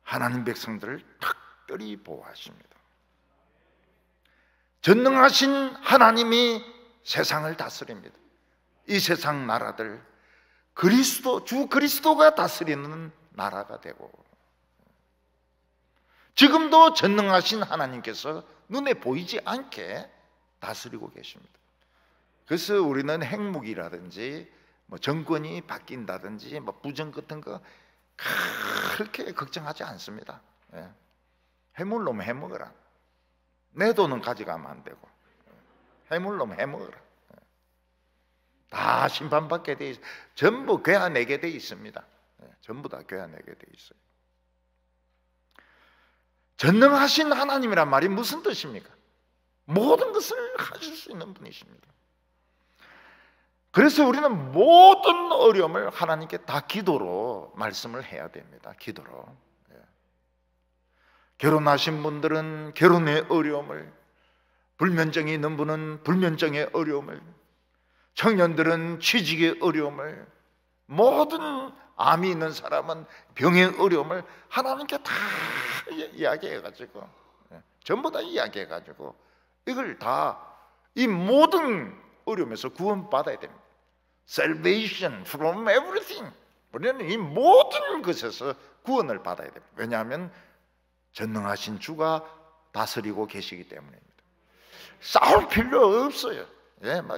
하나님 백성들을 특별히 보호하십니다. 전능하신 하나님이 세상을 다스립니다. 이 세상 나라들 주 그리스도가 다스리는 나라가 되고, 지금도 전능하신 하나님께서 눈에 보이지 않게 다스리고 계십니다. 그래서 우리는 핵무기라든지 정권이 바뀐다든지 부정 같은 거 그렇게 걱정하지 않습니다. 해물 놈 해먹어라. 내 돈은 가져가면 안 되고 해물 놈 해먹어라. 다 심판받게 돼 있어요. 전부 괴한내게 돼 있습니다. 전부 다 괴한내게 돼 있어요. 전능하신 하나님이란 말이 무슨 뜻입니까? 모든 것을 하실 수 있는 분이십니다. 그래서 우리는 모든 어려움을 하나님께 다 기도로 말씀을 해야 됩니다. 기도로. 결혼하신 분들은 결혼의 어려움을, 불면증이 있는 분은 불면증의 어려움을, 청년들은 취직의 어려움을, 모든 암이 있는 사람은 병의 어려움을 하나님께 다 이야기해가지고, 전부 다 이야기해가지고 이걸 다, 이 모든 어려움에서 구원받아야 됩니다. Salvation from everything. 우리는 이 모든 것에서 구원을 받아야 됩니다. 왜냐하면 전능하신 주가 다스리고 계시기 때문입니다. 싸울 필요 없어요.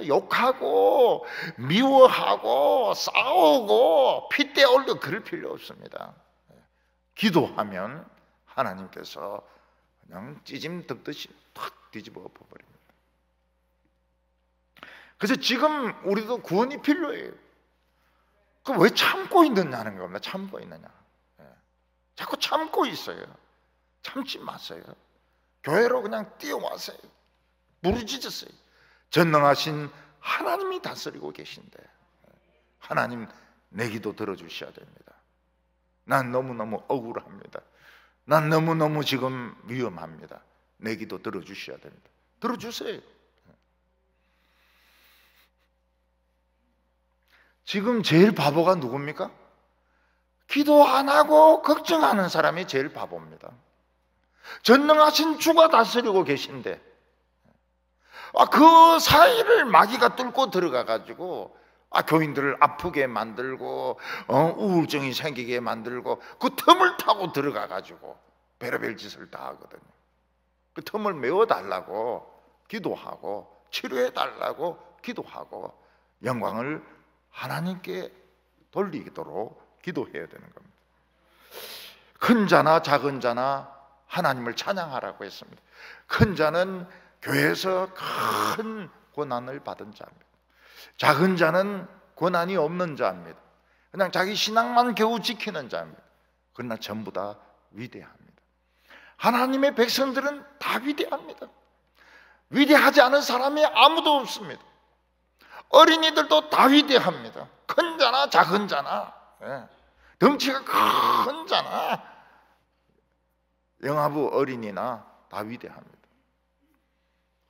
욕하고 미워하고 싸우고 핏대 올려 그럴 필요 없습니다. 기도하면 하나님께서 그냥 찌짐 덮듯이 탁 뒤집어 엎어버립니다. 그래서 지금 우리도 구원이 필요해요. 그럼 왜 참고 있느냐는 겁니다. 참고 있느냐. 자꾸 참고 있어요. 참지 마세요. 교회로 그냥 뛰어와세요. 부르짖으세요. 전능하신 하나님이 다스리고 계신데 하나님 내 기도 들어주셔야 됩니다. 난 너무너무 억울합니다. 난 너무너무 지금 위험합니다. 내 기도 들어주셔야 됩니다. 들어주세요. 지금 제일 바보가 누굽니까? 기도 안 하고 걱정하는 사람이 제일 바보입니다. 전능하신 주가 다스리고 계신데 그 사이를 마귀가 뚫고 들어가가지고 교인들을 아프게 만들고 우울증이 생기게 만들고 그 틈을 타고 들어가가지고 별의별 짓을 다 하거든요. 그 틈을 메워달라고 기도하고 치료해달라고 기도하고 영광을 하나님께 돌리도록 기도해야 되는 겁니다. 큰 자나 작은 자나 하나님을 찬양하라고 했습니다. 큰 자는 교회에서 큰 고난을 받은 자입니다. 작은 자는 고난이 없는 자입니다. 그냥 자기 신앙만 겨우 지키는 자입니다. 그러나 전부 다 위대합니다. 하나님의 백성들은 다 위대합니다. 위대하지 않은 사람이 아무도 없습니다. 어린이들도 다 위대합니다. 큰 자나 작은 자나, 덩치가 큰 자나 영아부 어린이나 다 위대합니다.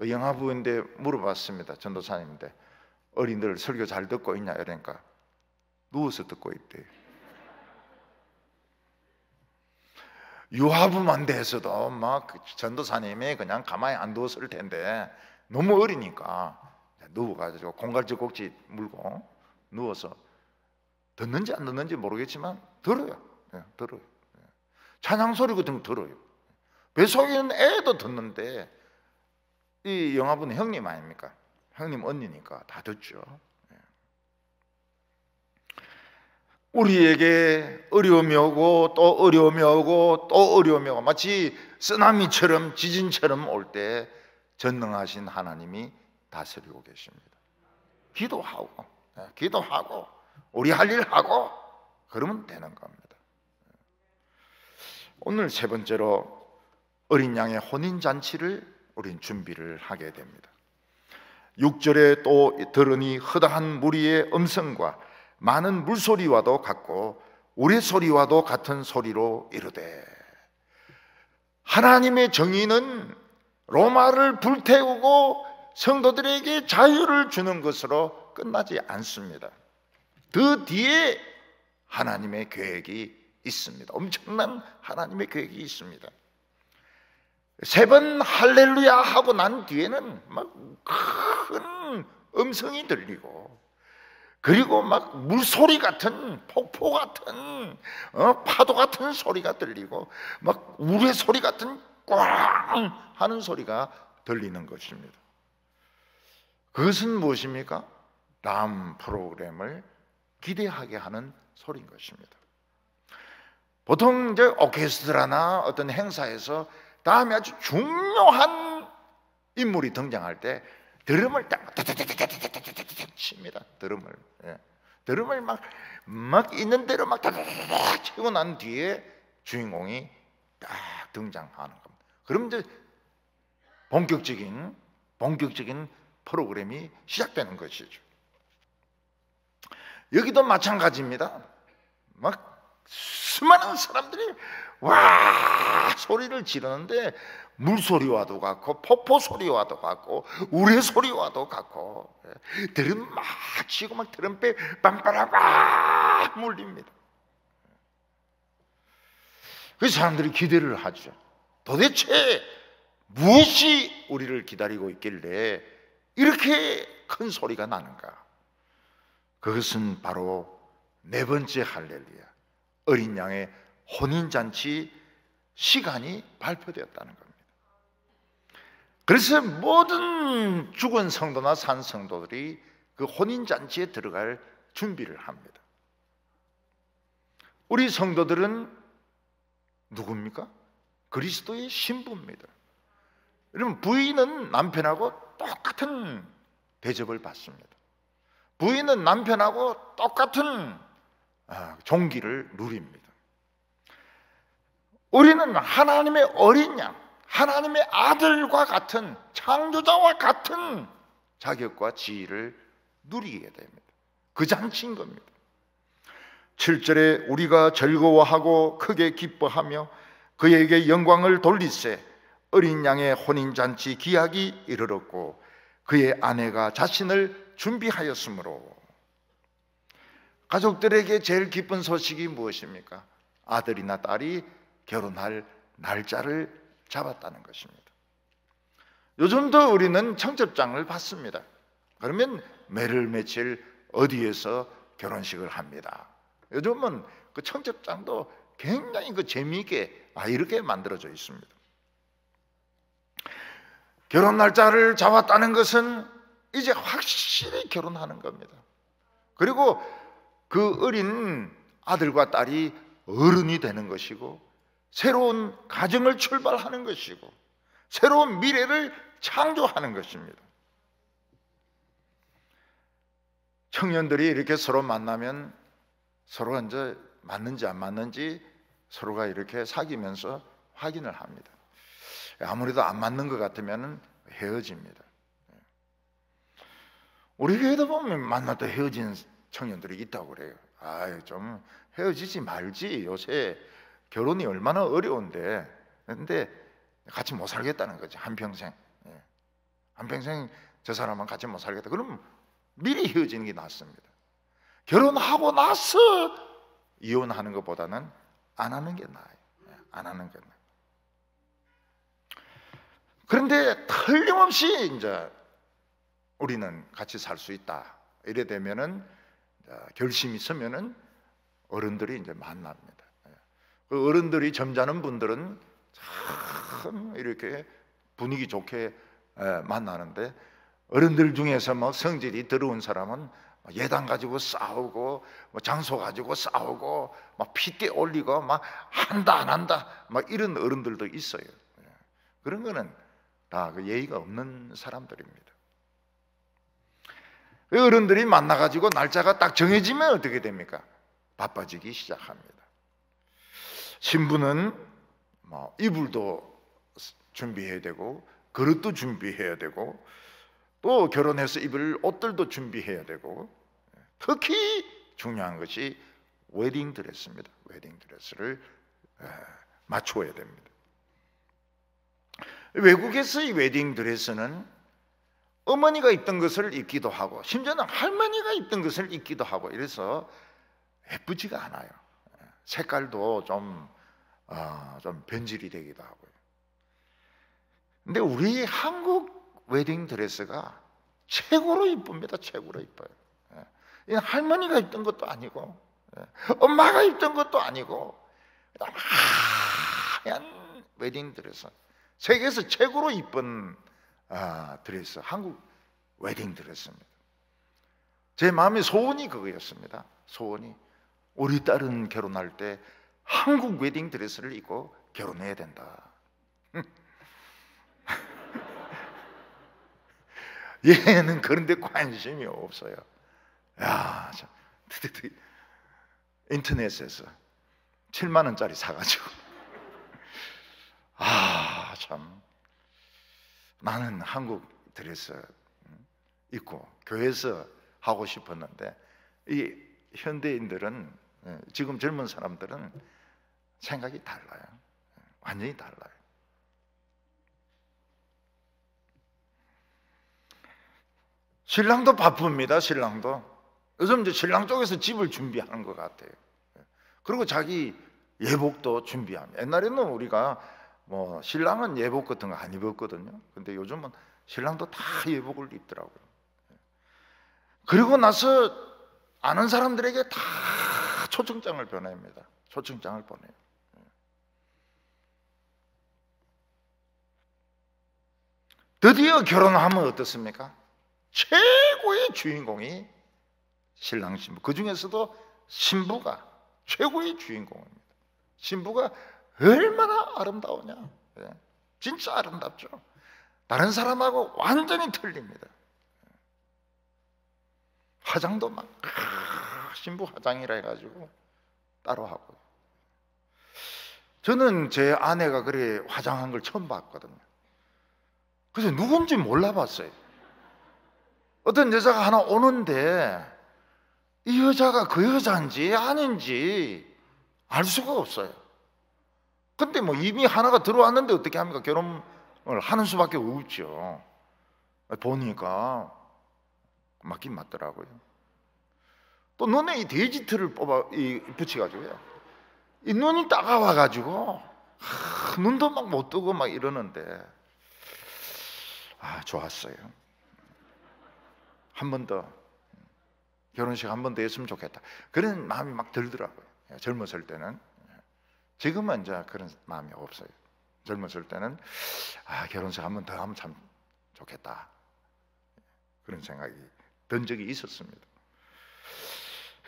영아부인데 물어봤습니다. 전도사님인데 어린이들 설교 잘 듣고 있냐 이러니까 누워서 듣고 있대요. 유아부만 돼서도 막 전도사님이 그냥 가만히 안 두었을 텐데 너무 어리니까 누워가지고 공갈지 꼭지 물고 누워서 듣는지 안 듣는지 모르겠지만 들어요. 들어요. 찬양 소리 같은 거 들어요. 뱃속에 있는 애도 듣는데, 이 영화분 형님 아닙니까? 형님 언니니까 다 듣죠. 우리에게 어려움이 오고 또 어려움이 오고 또 어려움이 오고, 마치 쓰나미처럼 지진처럼 올 때 전능하신 하나님이 다스리고 계십니다. 기도하고 우리 할 일 하고 그러면 되는 겁니다. 오늘 세 번째로 어린 양의 혼인잔치를 우린 준비를 하게 됩니다. 6절에 또 들으니 허다한 무리의 음성과 많은 물소리와도 같고 우레소리와도 같은 소리로 이르되, 하나님의 정의는 로마를 불태우고 성도들에게 자유를 주는 것으로 끝나지 않습니다. 그 뒤에 하나님의 계획이 있습니다. 엄청난 하나님의 계획이 있습니다. 세 번 할렐루야 하고 난 뒤에는 막 큰 음성이 들리고, 그리고 막 물소리 같은, 폭포 같은, 파도 같은 소리가 들리고, 막 우레소리 같은 꽝 하는 소리가 들리는 것입니다. 그것은 무엇입니까? 다음 프로그램을 기대하게 하는 소리인 것입니다. 보통 이제 오케스트라나 어떤 행사에서 다음에 아주 중요한 인물이 등장할 때 드럼을 딱 칩니다. 드럼을 막 있는 대로 막 치고 난 뒤에 주인공이 딱 등장하는 겁니다. 그럼 이제 본격적인 프로그램이 시작되는 것이죠. 여기도 마찬가지입니다. 막 수많은 사람들이 와 소리를 지르는데, 물소리와도 같고 폭포 소리와도 같고 우레 소리와도 같고, 드럼 막 치고 막 드럼배 빵빠라빵 물립니다. 그 사람들이 기대를 하죠. 도대체 무엇이 우리를 기다리고 있길래 이렇게 큰 소리가 나는가? 그것은 바로 네 번째 할렐루야, 어린 양의 혼인잔치 시간이 발표되었다는 겁니다. 그래서 모든 죽은 성도나 산 성도들이 그 혼인잔치에 들어갈 준비를 합니다. 우리 성도들은 누굽니까? 그리스도의 신부입니다. 여러분, 부인은 남편하고 똑같은 대접을 받습니다. 부인은 남편하고 똑같은 종기를 누립니다. 우리는 하나님의 어린 양, 하나님의 아들과 같은, 창조자와 같은 자격과 지위를 누리게 됩니다. 그 잔치인 겁니다. 7절에 우리가 즐거워하고 크게 기뻐하며 그에게 영광을 돌리세, 어린 양의 혼인잔치 기약이 이르렀고 그의 아내가 자신을 준비하였으므로. 가족들에게 제일 기쁜 소식이 무엇입니까? 아들이나 딸이 결혼할 날짜를 잡았다는 것입니다. 요즘도 우리는 청첩장을 받습니다. 그러면 매를 며칠 어디에서 결혼식을 합니다. 요즘은 그 청첩장도 굉장히 그 재미있게 이렇게 만들어져 있습니다. 결혼 날짜를 잡았다는 것은 이제 확실히 결혼하는 겁니다. 그리고 그 어린 아들과 딸이 어른이 되는 것이고, 새로운 가정을 출발하는 것이고, 새로운 미래를 창조하는 것입니다. 청년들이 이렇게 서로 만나면 서로 이제 맞는지 안 맞는지 서로가 이렇게 사귀면서 확인을 합니다. 아무래도 안 맞는 것 같으면 헤어집니다. 우리 교회도 보면 만났다 헤어진 청년들이 있다고 그래요. 좀 헤어지지 말지, 요새 결혼이 얼마나 어려운데. 근데 같이 못 살겠다는 거지, 한평생. 한평생 저 사람은 같이 못 살겠다. 그럼 미리 헤어지는 게 낫습니다. 결혼하고 나서 이혼하는 것보다는 안 하는 게 나아요. 안 하는 게 나아요. 그런데 틀림없이 이제 우리는 같이 살 수 있다, 이래 되면은 결심이 있으면은 어른들이 이제 만납니다. 그 어른들이 점잖은 분들은 참 이렇게 분위기 좋게 만나는데, 어른들 중에서 뭐 성질이 더러운 사람은 예단 가지고 싸우고, 뭐 장소 가지고 싸우고, 막 핏대 올리고, 막 한다 안 한다, 막 이런 어른들도 있어요. 그런 거는 다 그 예의가 없는 사람들입니다. 어른들이 만나가지고 날짜가 딱 정해지면 어떻게 됩니까? 바빠지기 시작합니다. 신부는 뭐 이불도 준비해야 되고, 그릇도 준비해야 되고, 또 결혼해서 입을 옷들도 준비해야 되고, 특히 중요한 것이 웨딩 드레스입니다. 웨딩 드레스를 맞춰야 됩니다. 외국에서의 웨딩 드레스는 어머니가 입던 것을 입기도 하고, 심지어는 할머니가 입던 것을 입기도 하고, 이래서 예쁘지가 않아요. 색깔도 좀 변질이 되기도 하고요. 근데 우리 한국 웨딩 드레스가 최고로 이쁩니다. 최고로 이뻐요. 할머니가 입던 것도 아니고, 엄마가 입던 것도 아니고, 하얀 웨딩 드레스, 세계에서 최고로 이쁜 드레스, 한국 웨딩 드레스입니다. 제 마음의 소원이 그거였습니다. 소원이, 우리 딸은 결혼할 때 한국 웨딩 드레스를 입고 결혼해야 된다. 얘는 그런데 관심이 없어요. 야, 참, 인터넷에서 7만 원짜리 사가지고, 참, 나는 한국 드레스 입고 교회에서 하고 싶었는데, 이 현대인들은, 지금 젊은 사람들은 생각이 달라요. 완전히 달라요. 신랑도 바쁩니다. 신랑도 요즘 이제 신랑 쪽에서 집을 준비하는 것 같아요. 그리고 자기 예복도 준비합니다. 옛날에는 우리가 뭐 신랑은 예복 같은 거 안 입었거든요. 근데 요즘은 신랑도 다 예복을 입더라고요. 그리고 나서 아는 사람들에게 다 초청장을 보냅니다. 초청장을 보내요. 드디어 결혼하면 어떻습니까? 최고의 주인공이 신랑 신부, 그 중에서도 신부가 최고의 주인공입니다. 신부가 얼마나 아름다우냐, 진짜 아름답죠. 다른 사람하고 완전히 틀립니다. 화장도 막 신부 화장이라 해가지고 따로 하고, 저는 제 아내가 그렇게 화장한 걸 처음 봤거든요. 그래서 누군지 몰라봤어요. 어떤 여자가 하나 오는데 이 여자가 그 여자인지 아닌지 알 수가 없어요. 근데 뭐 이미 하나가 들어왔는데 어떻게 합니까? 결혼을 하는 수밖에 없죠. 보니까 맞긴 맞더라고요. 또 눈에 이 돼지털을 붙여가지고요, 이 눈이 따가워가지고 눈도 막 못 뜨고 막 이러는데, 좋았어요. 한 번 더, 결혼식 한 번 더 했으면 좋겠다, 그런 마음이 막 들더라고요. 젊었을 때는. 지금은 이제 그런 마음이 없어요. 젊었을 때는 결혼식 한 번 더 하면 참 좋겠다, 그런 생각이 든 적이 있었습니다.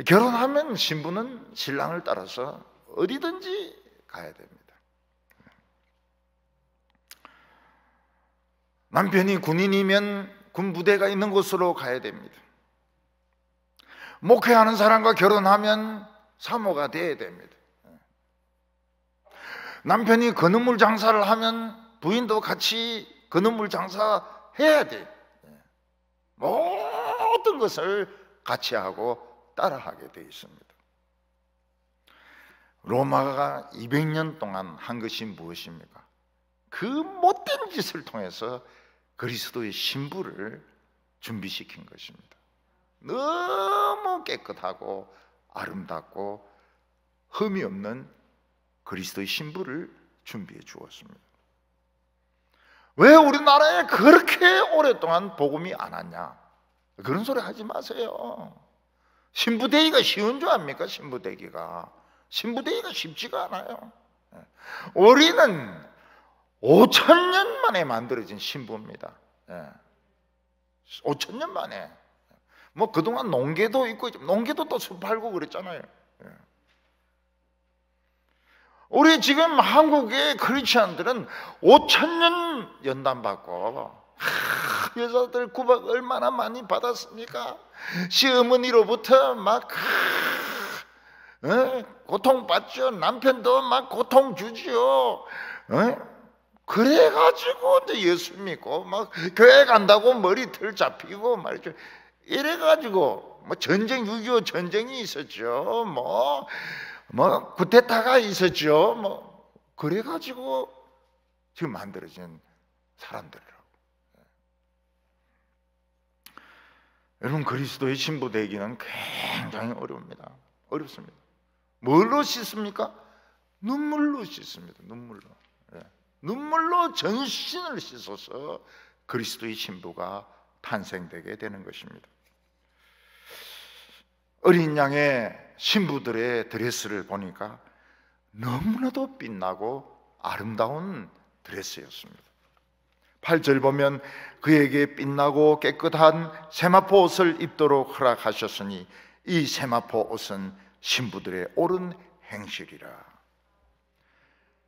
결혼하면 신부는 신랑을 따라서 어디든지 가야 됩니다. 남편이 군인이면 군 부대가 있는 곳으로 가야 됩니다. 목회하는 사람과 결혼하면 사모가 돼야 됩니다. 남편이 건어물 장사를 하면 부인도 같이 건어물 장사해야 돼. 모든 것을 같이 하고 따라하게 되어 있습니다. 로마가 200년 동안 한 것이 무엇입니까? 그 못된 짓을 통해서 그리스도의 신부를 준비시킨 것입니다. 너무 깨끗하고 아름답고 흠이 없는 그리스도의 신부를 준비해 주었습니다. 왜 우리나라에 그렇게 오랫동안 복음이 안 왔냐? 그런 소리 하지 마세요. 신부되기가 쉬운 줄 압니까? 신부되기가 쉽지가 않아요. 우리는 5,000년 만에 만들어진 신부입니다. 5,000년 만에. 뭐 그동안 농계도 있고, 농계도 또 수팔고 그랬잖아요. 우리 지금 한국의 크리스천들은 5,000년 연단받고, 여자들 구박 얼마나 많이 받았습니까? 시어머니로부터 막 고통받죠. 남편도 막 고통 주지요. 그래가지고 이제 예수 믿고 막 교회 간다고 머리털 잡히고 말이죠. 이래가지고 뭐 전쟁, 6.25 전쟁이 있었죠. 뭐 쿠데타가 있었죠. 뭐 그래가지고 지금 만들어진 사람들이라고. 여러분, 그리스도의 신부 되기는 굉장히 어렵습니다. 뭘로 씻습니까? 눈물로 씻습니다. 눈물로 전신을 씻어서 그리스도의 신부가 탄생되게 되는 것입니다. 어린 양의 신부들의 드레스를 보니까 너무나도 빛나고 아름다운 드레스였습니다. 8절 보면 그에게 빛나고 깨끗한 세마포 옷을 입도록 허락하셨으니 이 세마포 옷은 신부들의 옳은 행실이라.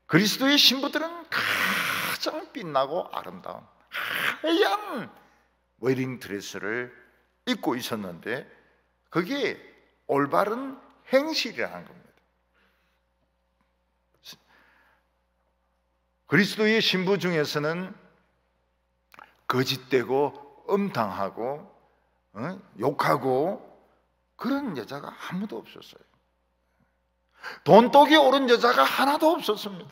그리스도의 신부들은 가장 빛나고 아름다운 하얀 웨딩 드레스를 입고 있었는데 그게 올바른 행실이라는 겁니다. 그리스도의 신부 중에서는 거짓되고 음탕하고 욕하고 그런 여자가 아무도 없었어요. 돈독이 오른 여자가 하나도 없었습니다.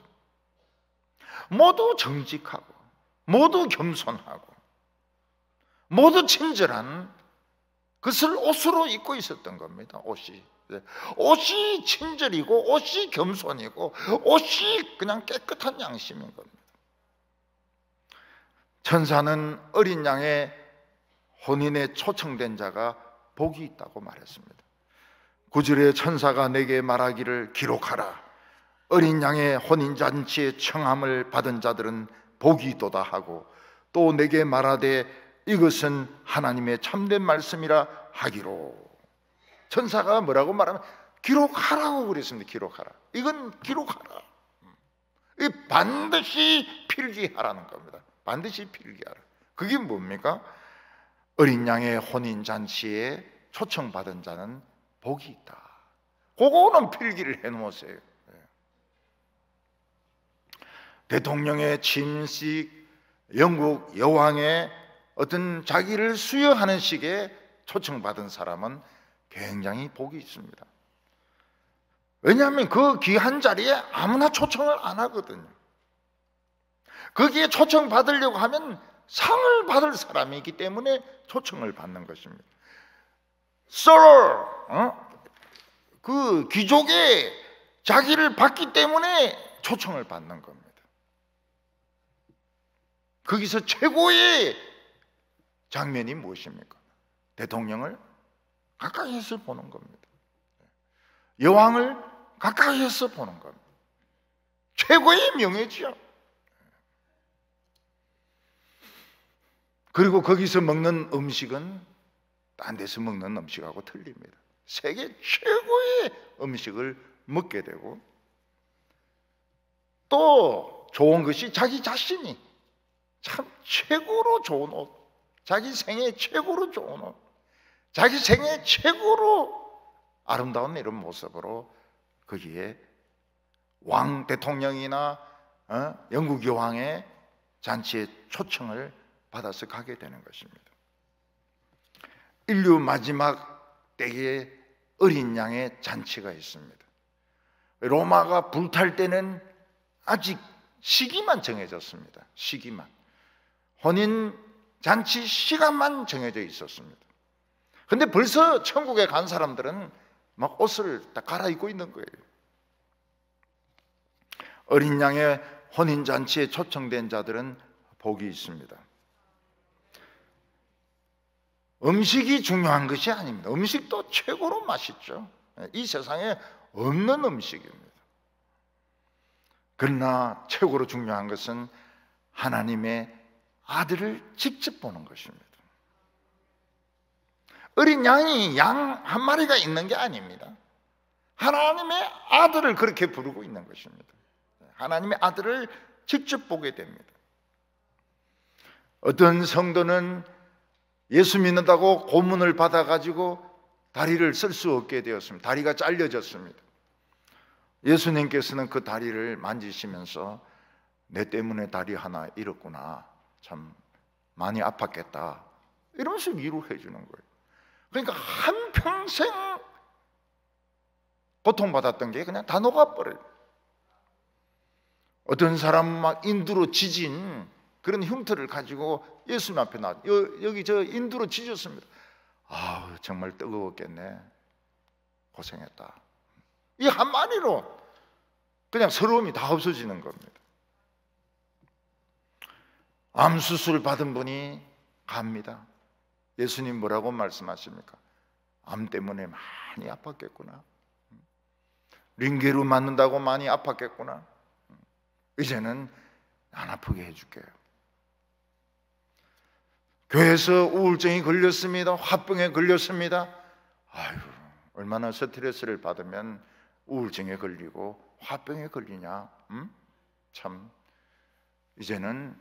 모두 정직하고 모두 겸손하고 모두 친절한 그것을 옷으로 입고 있었던 겁니다. 옷이 친절이고 옷이 겸손이고 옷이 그냥 깨끗한 양심인 겁니다. 천사는 어린 양의 혼인에 초청된 자가 복이 있다고 말했습니다. 9절에 천사가 내게 말하기를 기록하라. 어린 양의 혼인잔치에 청함을 받은 자들은 복이 있도다 하고 또 내게 말하되 이것은 하나님의 참된 말씀이라 하기로. 천사가 뭐라고 말하면 기록하라고 그랬습니다. 기록하라. 이건 기록하라. 이 반드시 필기하라는 겁니다. 반드시 필기하라. 그게 뭡니까? 어린 양의 혼인잔치에 초청받은 자는 복이 있다. 그거는 필기를 해놓으세요. 대통령의 취임식, 영국 여왕의 어떤 자기를 수여하는 식의 초청받은 사람은 굉장히 복이 있습니다. 왜냐하면 그 귀한 자리에 아무나 초청을 안 하거든요. 거기에 초청받으려고 하면 상을 받을 사람이기 때문에 초청을 받는 것입니다. Sir, 그 귀족의 자기를 받기 때문에 초청을 받는 겁니다. 거기서 최고의 장면이 무엇입니까? 대통령을 가까이에서 보는 겁니다. 여왕을 가까이에서 보는 겁니다. 최고의 명예죠. 그리고 거기서 먹는 음식은 딴 데서 먹는 음식하고 틀립니다. 세계 최고의 음식을 먹게 되고 또 좋은 것이 자기 자신이 참 최고로 좋은 옷, 자기 생애 최고로 좋은 옷, 자기 생애 최고로 아름다운 이런 모습으로 거기에 왕 대통령이나 영국 여왕의 잔치에 초청을 받아서 가게 되는 것입니다. 인류 마지막 때에 어린 양의 잔치가 있습니다. 로마가 불탈 때는 아직 시기만 정해졌습니다. 시기만. 혼인 잔치 시간만 정해져 있었습니다. 근데 벌써 천국에 간 사람들은 막 옷을 다 갈아입고 있는 거예요. 어린 양의 혼인 잔치에 초청된 자들은 복이 있습니다. 음식이 중요한 것이 아닙니다. 음식도 최고로 맛있죠. 이 세상에 없는 음식입니다. 그러나 최고로 중요한 것은 하나님의 아들을 직접 보는 것입니다. 어린 양이 양 한 마리가 있는 게 아닙니다. 하나님의 아들을 그렇게 부르고 있는 것입니다. 하나님의 아들을 직접 보게 됩니다. 어떤 성도는 예수 믿는다고 고문을 받아가지고 다리를 쓸 수 없게 되었습니다. 다리가 잘려졌습니다. 예수님께서는 그 다리를 만지시면서 내 때문에 다리 하나 잃었구나, 참 많이 아팠겠다, 이러면서 위로해 주는 거예요. 그러니까 한평생 고통받았던 게 그냥 다 녹아버려요. 어떤 사람은 막 인두로 지진 그런 흉터를 가지고 예수님 앞에 나와, 여기 저 인두로 지졌습니다. 아, 정말 뜨거웠겠네, 고생했다. 이 한마디로 그냥 서러움이 다 없어지는 겁니다. 암 수술 받은 분이 갑니다. 예수님 뭐라고 말씀하십니까? 암 때문에 많이 아팠겠구나, 링게로 맞는다고 많이 아팠겠구나, 이제는 안 아프게 해줄게요. 교회에서 우울증이 걸렸습니다. 화병에 걸렸습니다. 아유, 얼마나 스트레스를 받으면 우울증에 걸리고 화병에 걸리냐. 참, 이제는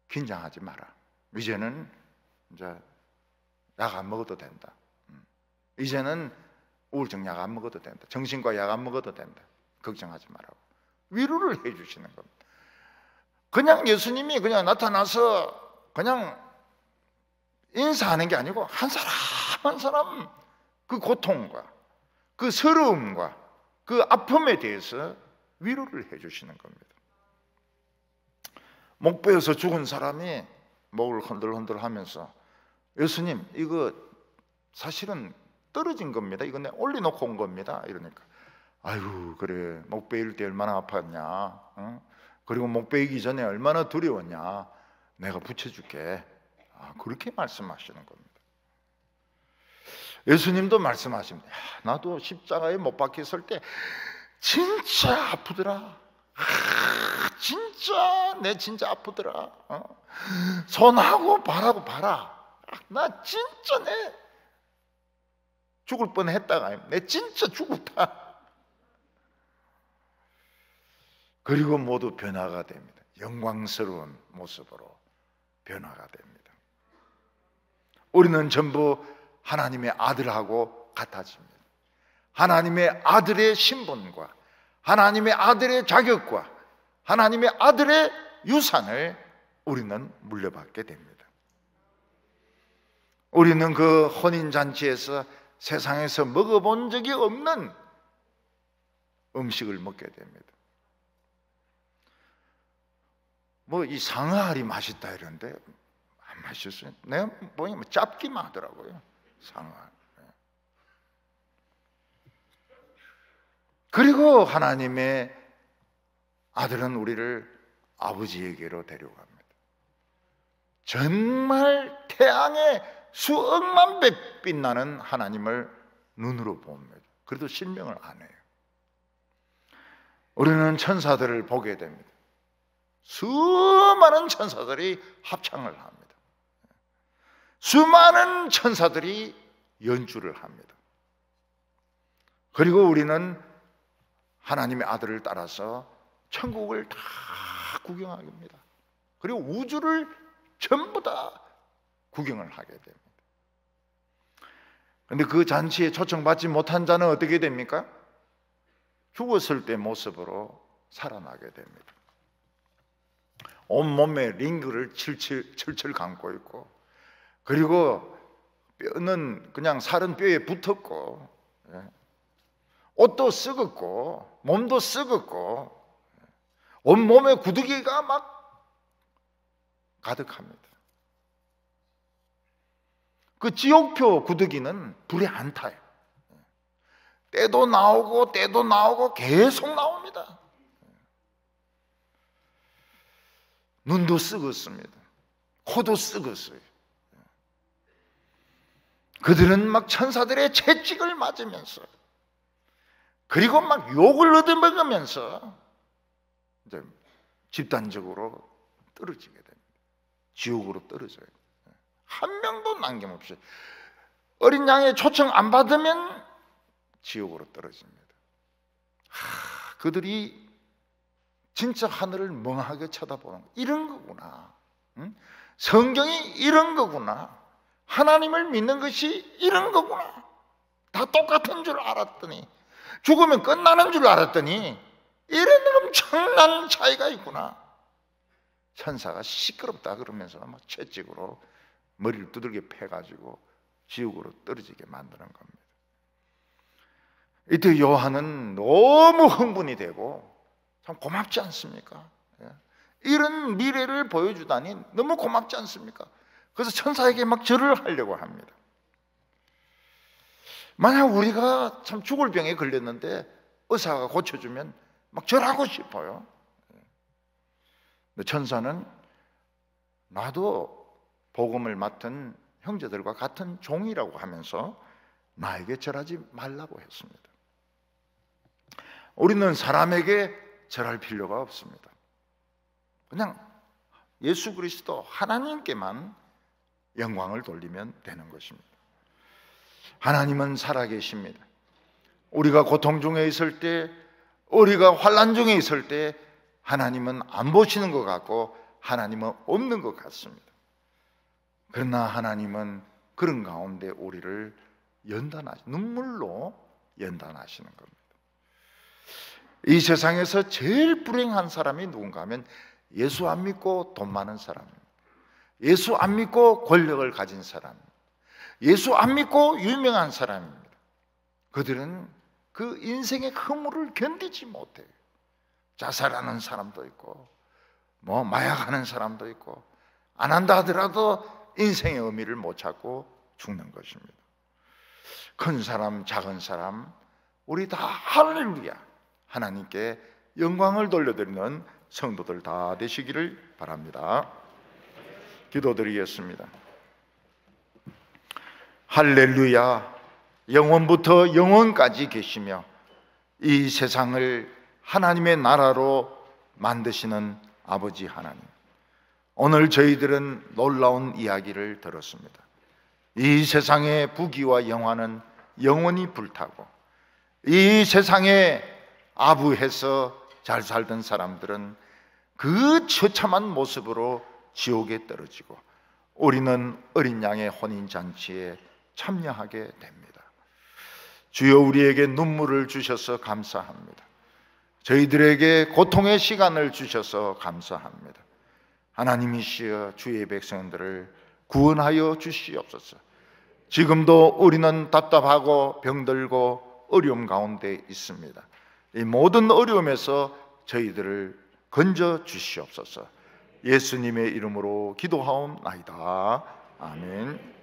긴장하지 마라. 이제는 이제 약 안 먹어도 된다. 이제는 우울증 약 안 먹어도 된다. 정신과 약 안 먹어도 된다. 걱정하지 말라고 위로를 해 주시는 겁니다. 그냥 예수님이 그냥 나타나서 그냥 인사하는 게 아니고 한 사람 한 사람 그 고통과 그 서러움과 그 아픔에 대해서 위로를 해 주시는 겁니다. 목 베어서 죽은 사람이 목을 흔들흔들 하면서, 예수님, 이거 사실은 떨어진 겁니다. 이거 내가 올려놓고 온 겁니다. 이러니까, 아유, 그래, 목 베일 때 얼마나 아팠냐, 응? 그리고 목 베이기 전에 얼마나 두려웠냐, 내가 붙여줄게. 그렇게 말씀하시는 겁니다. 예수님도 말씀하십니다. 나도 십자가에 못 박혔을 때 진짜 아프더라. 진짜 내 진짜 아프더라. 손하고 발하고 봐라. 나 진짜 내 죽을 뻔했다가 내 진짜 죽었다. 그리고 모두 변화가 됩니다. 영광스러운 모습으로 변화가 됩니다. 우리는 전부 하나님의 아들하고 같아집니다. 하나님의 아들의 신분과 하나님의 아들의 자격과 하나님의 아들의 유산을 우리는 물려받게 됩니다. 우리는 그 혼인잔치에서 세상에서 먹어본 적이 없는 음식을 먹게 됩니다. 뭐 이 상아알이 맛있다 이러는데 안 맛있어요. 내가 보니까 짭기만 하더라고요, 상아알. 그리고 하나님의 아들은 우리를 아버지에게로 데려갑니다. 정말 태양의 수억만 배 빛나는 하나님을 눈으로 봅니다. 그래도 실명을 안 해요. 우리는 천사들을 보게 됩니다. 수많은 천사들이 합창을 합니다. 수많은 천사들이 연주를 합니다. 그리고 우리는 하나님의 아들을 따라서 천국을 다 구경하게 됩니다. 그리고 우주를 전부 다 구경을 하게 됩니다. 그런데 그 잔치에 초청받지 못한 자는 어떻게 됩니까? 죽었을 때 모습으로 살아나게 됩니다. 온몸에 링그를 철철 감고 있고, 그리고 뼈는 그냥 살은 뼈에 붙었고, 옷도 썩었고 몸도 썩었고 온몸에 구더기가 막 가득합니다. 그 지옥표 구더기는 불에 안 타요. 때도 나오고 때도 나오고 계속 나옵니다. 눈도 썩었습니다. 코도 썩었어요. 그들은 막 천사들의 채찍을 맞으면서, 그리고 막 욕을 얻어먹으면서 이제 집단적으로 떨어지게 됩니다. 지옥으로 떨어져요. 한 명도 남김없이. 어린 양의 초청 안 받으면 지옥으로 떨어집니다. 그들이 진짜 하늘을 멍하게 쳐다보는 거, 이런 거구나. 성경이 이런 거구나. 하나님을 믿는 것이 이런 거구나. 다 똑같은 줄 알았더니, 죽으면 끝나는 줄 알았더니 이런 엄청난 차이가 있구나. 천사가 시끄럽다 그러면서 막 채찍으로 머리를 두들겨 패가지고 지옥으로 떨어지게 만드는 겁니다. 이때 요한은 너무 흥분이 되고, 참 고맙지 않습니까? 이런 미래를 보여주다니 너무 고맙지 않습니까? 그래서 천사에게 막 절을 하려고 합니다. 만약 우리가 참 죽을 병에 걸렸는데 의사가 고쳐주면 막 절하고 싶어요. 근데 천사는 나도 복음을 맡은 형제들과 같은 종이라고 하면서 나에게 절하지 말라고 했습니다. 우리는 사람에게 절할 필요가 없습니다. 그냥 예수 그리스도 하나님께만 영광을 돌리면 되는 것입니다. 하나님은 살아계십니다. 우리가 고통 중에 있을 때, 우리가 환난 중에 있을 때 하나님은 안 보시는 것 같고 하나님은 없는 것 같습니다. 그러나 하나님은 그런 가운데 우리를 눈물로 연단하시는 겁니다. 이 세상에서 제일 불행한 사람이 누군가 하면 예수 안 믿고 돈 많은 사람입니다. 예수 안 믿고 권력을 가진 사람입니다. 예수 안 믿고 유명한 사람입니다. 그들은 그 인생의 허물을 견디지 못해요. 자살하는 사람도 있고, 마약하는 사람도 있고, 안 한다 하더라도 인생의 의미를 못 찾고 죽는 것입니다. 큰 사람, 작은 사람, 우리 다 할렐루야, 하나님께 영광을 돌려드리는 성도들 다 되시기를 바랍니다. 기도드리겠습니다. 할렐루야, 영원부터 영원까지 계시며 이 세상을 하나님의 나라로 만드시는 아버지 하나님, 오늘 저희들은 놀라운 이야기를 들었습니다. 이 세상의 부귀와 영화는 영원히 불타고, 이 세상에 아부해서 잘 살던 사람들은 그 처참한 모습으로 지옥에 떨어지고, 우리는 어린 양의 혼인잔치에 참여하게 됩니다. 주여, 우리에게 눈물을 주셔서 감사합니다. 저희들에게 고통의 시간을 주셔서 감사합니다. 하나님이시여, 주의 백성들을 구원하여 주시옵소서. 지금도 우리는 답답하고 병들고 어려움 가운데 있습니다. 이 모든 어려움에서 저희들을 건져 주시옵소서. 예수님의 이름으로 기도하옵나이다. 아멘.